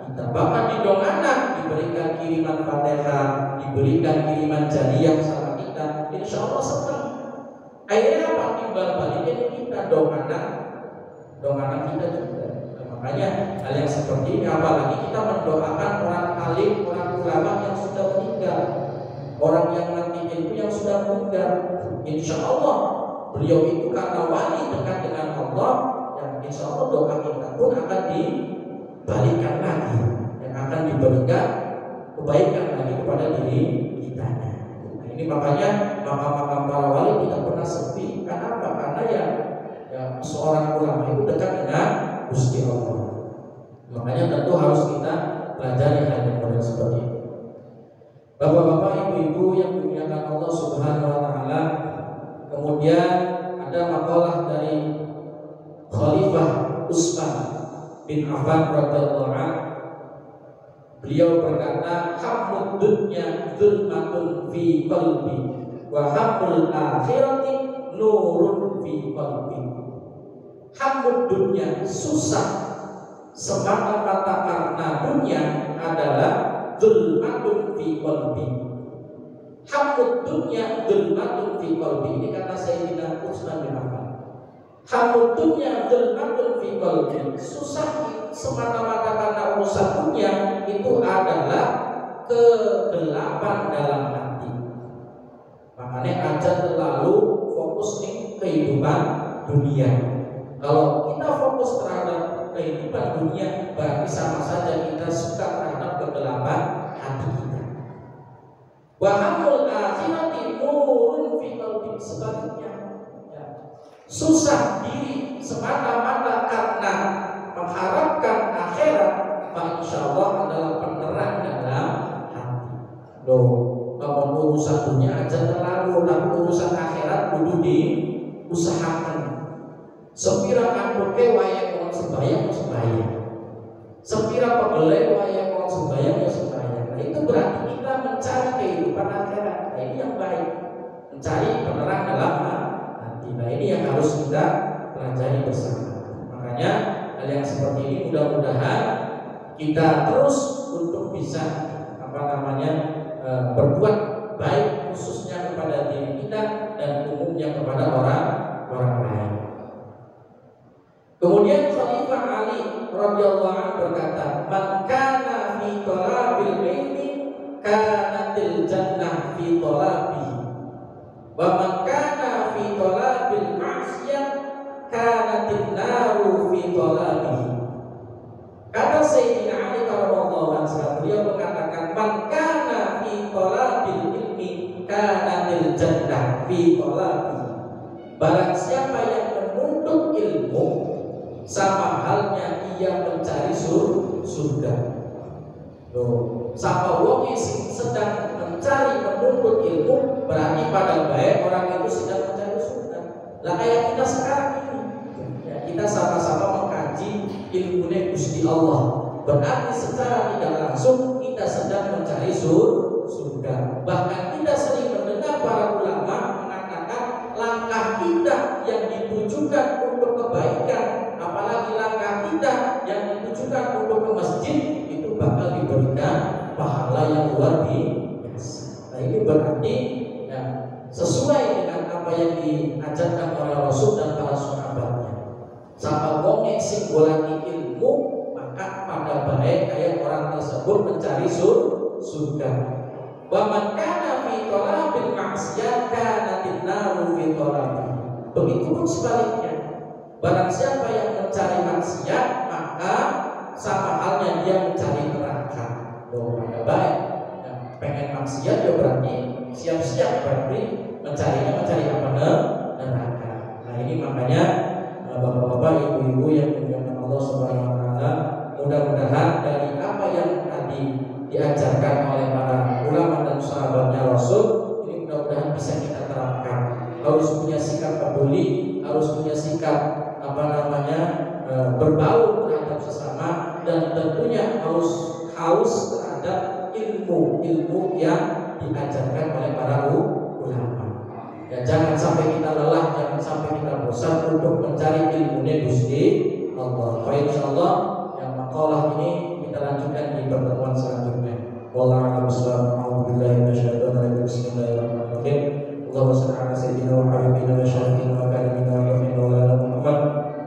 Speaker 1: kita. Bahkan di Donganan diberikan kiriman Fatihah, diberikan kiriman jariah sama kita, insya Allah senang. Akhirnya apa? Timbal baliknya kita Donganan kita juga. Nah, makanya hal yang seperti ini, apalagi kita mendoakan orang alim, orang ulama yang sudah meninggal, orang yang nanti ilmu yang sudah meninggal. Insya Allah beliau itu karena wali dekat dengan Allah, dan insya Allah doa kita pun akan dibalikan lagi, dan akan diberikan kebaikan lagi kepada diri kita. Nah, ini makanya makam-makam para wali tidak pernah sepi. Kenapa? Karena ya seorang ulama itu dekat dengan Gusti Allah. Makanya tentu harus kita pelajari hal yang seperti itu. Bapak-bapak, ibu-ibu yang dimuliakan Allah Subhanahu wa taala, kemudian ada makalah dari Khalifah Utsman bin Affan radhiyallahu anhu. Beliau berkata, "Hammud dunya dzulmatun fi qalbi wa hammul akhirati nurun fi qalbi." Hammud dunya, susah semata-mata karena dunia adalah dzulmatun fi qalbi. Hammud dunya dzulmatun fi qalbi. Ini kata Sayyidina Utsman bin Affan. Hammud dunya dzulmatun fi qalbi. Susah semata-mata karena urusan dunia itu adalah kegelapan dalam hati. Makanya aja terlalu fokus di kehidupan dunia. Kalau kita fokus terhadap kehidupan dunia, berarti sama saja kita suka terhadap kegelapan hati kita. Wa hamul akhirati nurun fi qalbi. Sebaliknya, ya, susah diri semata-mata karena mengharapkan akhirat, maka insya Allah adalah penerang dalam hati. Loh, kalau urusan dunia aja terlalu, tapi urusan sepira kanduke wayang wong sembayang sepira pegele wayang wong sembayang ya sembayang. Nah itu berarti kita mencari kehidupan akhirat. Nah ini yang baik, mencari penerang dalam hati. Nah ini yang harus kita pelajari bersama. Makanya hal yang seperti ini mudah-mudahan kita terus untuk bisa berbuat baik khususnya kepada diri kita dan umumnya kepada orang lain. Kemudian Khalifah Ali radhiyallahu anhu berkata, "Man kana fi talabil ilmi kanatil jannah fi talabihi, wa man kana fi talabil ma'siyah kanatin naru fi talabihi." Kata Sayyidina Ali radhiyallahu anhu, beliau mengatakan, "Man kana fi talabil ilmi kanatil jannah fi talabihi." Barang siapa yang menuntut ilmu sama halnya ia mencari surga. Sapa wong sedang mencari menuntut ilmu berarti pada baik orang itu sedang mencari surga. Lah kayak kita sekarang ini, ya, kita sama-sama mengkaji ilmunya Gusti Allah. Berarti secara tidak langsung kita sedang mencari surga. Bahkan kita sering mendengar para ulama mengatakan langkah kita yang ditujukan untuk kebaikan, apalagi langkah kita yang ditujukan untuk ke masjid, itu bakal diberikan pahala yang luar biasa. Nah ini berarti ya, sesuai dengan apa yang diajarkan oleh Rasul dan para sahabatnya. Sapa wong sing golani ilmu maka pada baik kayak orang tersebut mencari surga. Wa man kana fi talabil ma'siyah kanatin naru fi talabihi. Begitupun sebaliknya, barang siapa yang mencari maksiat maka sama halnya dia mencari neraka. Pada baik, ya, pengen maksiat ya berarti siap-siap berarti mencari apa? Neraka. Nah ini makanya bapak-bapak, ibu-ibu yang dimuliakan Allah Subhanahu Wa Taala, mudah-mudahan dari apa yang tadi diajarkan oleh para ulama dan sahabatnya Rasul ini mudah-mudahan bisa kita terapkan. Harus punya sikap peduli, harus punya sikap berbaur terhadap sesama, dan tentunya haus terhadap ilmu yang diajarkan oleh para ulama. Ya, jangan sampai kita lelah, jangan sampai kita bosan untuk mencari ilmunya Gusti Allah. Insyaallah yang makalah ini kita lanjutkan di pertemuan selanjutnya. Wallahu a'lam bishawab. A'udzubillahi minasyaitonir rajim. Bismillahirrahmanirrahim. Allahumma shalli ala sayyidina wa habibina wa syafiina wa karimina wa rabbina wa ala Muhammad.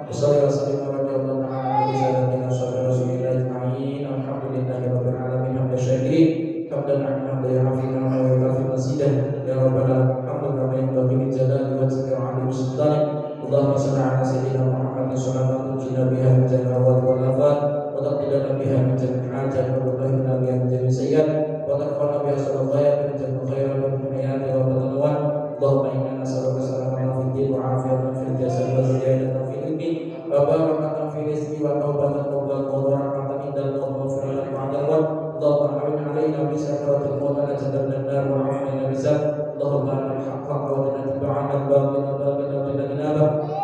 Speaker 1: Wassallallahu alaihi wa sallam ala sayyidina Rasulillah ajma'in. Alhamdulillahi rabbil alamin. Hamdan syakirin, hamdan hamdan ya'afina wa yu'afi masidan ya rabbal alamin. Hamdan jalali wa zikra alim sultanik. Allahumma shalli ala sayyidina Muhammad sallallahu alaihi wa biha min jannawat wal afat wa taqdidana biha min jannahajat wa tubayyana biha min jannah sayyid wa taqfana biha sallallahu min jannah khairan min hayati wa batalwan. Allahumma inna nas'aluka salamatan fid din wa afiyatan fil jasad wa ziyadatan fil ilmi wa barakatan fil rizqi wa tawbatan wa rahmatan indal maut wa firatan ba'dal maut. Allahumma a'in 'alaina bi sakratil maut wa najatan min nar wa 'afina bi zab. Allahumma al-haqqa wa tatabana al-batil wa tatabana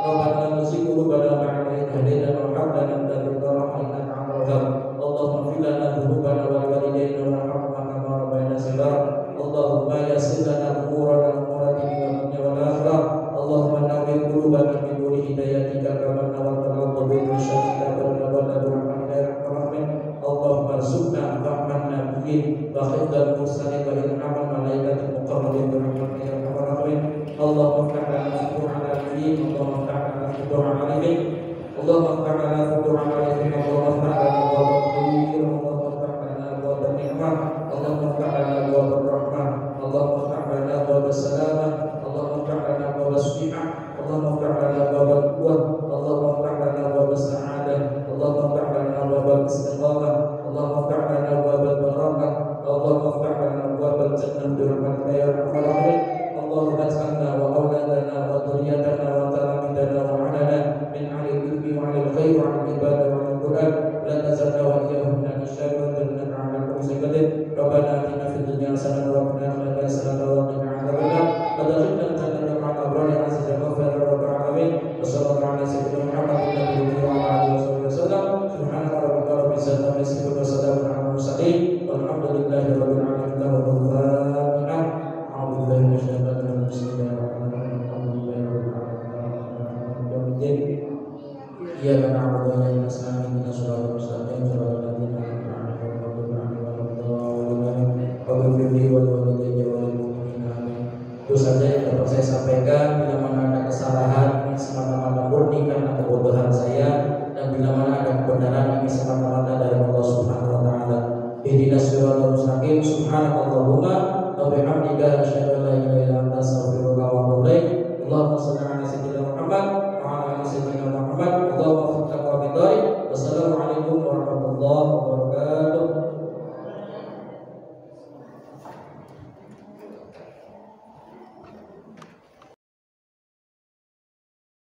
Speaker 1: Rabbana nuzigh qulubana ba'da idh hadaytana wa hab lana min ladunka rahmatan innaka antal wahhab. Allahumma ighfir lana dhunubana wa liwalidayna warhamhuma kama rabbayana shighara. Allahumma yassir lana umurana wa dinina wal akhirah. Allahumma nawwir qulubana bi nuri hidayatika kama nawwarta al-ardha bi syarika wa nawwala rahmatika ya rahman. Allahumma arzuqna fahman nabiyyin wa khidal mursalin wa ilhaman malaikatil muqarrabin bi rahmatika ya rahman. Allahumma fa'alna futuhan al-ilm, Allahumma fa'alna futuhan al-ilm, Allahumma fa'alna futuhan al-ilm, Allahumma fa'alna wa-taqdir, Allahumma fa'alna wa-ni'mah, Allahumma fa'alna wa-rahmah, Allahumma fa'alna wa-salamah, Allahumma fa'alna wa-sifah, Allahumma fa'alna wa-quwwah, Allahumma fa'alna wa-sa'adah, Allahumma fa'alna wa-istiqamah, Allahumma fa'alna wa-barakah, Allahumma fa'alna wa-jannah bi rahmatika ya arhamar rahimin. Allahumma ij'alna wa auladana wa dhurriyatana wa talamidana wa 'alana min ahli al-ilmi wa 'alil khair الدين إياك نعبد وإياك نستعين اهدنا الصراط المستقيم صراط الذين أنعمت عليهم غير المغضوب عليهم ولا الضالين waghfir li wa liwalidayya wa lil mu'minina amin. Itu saja yang dapat saya sampaikan. Bila mana ada kesalahan ini semata-mata murni karena kebodohan saya, dan bila mana ada kebenaran ini semata-mata dari Allah Subhanahu wa taala. Ihdinas siratal mustaqim. Subhanakallahumma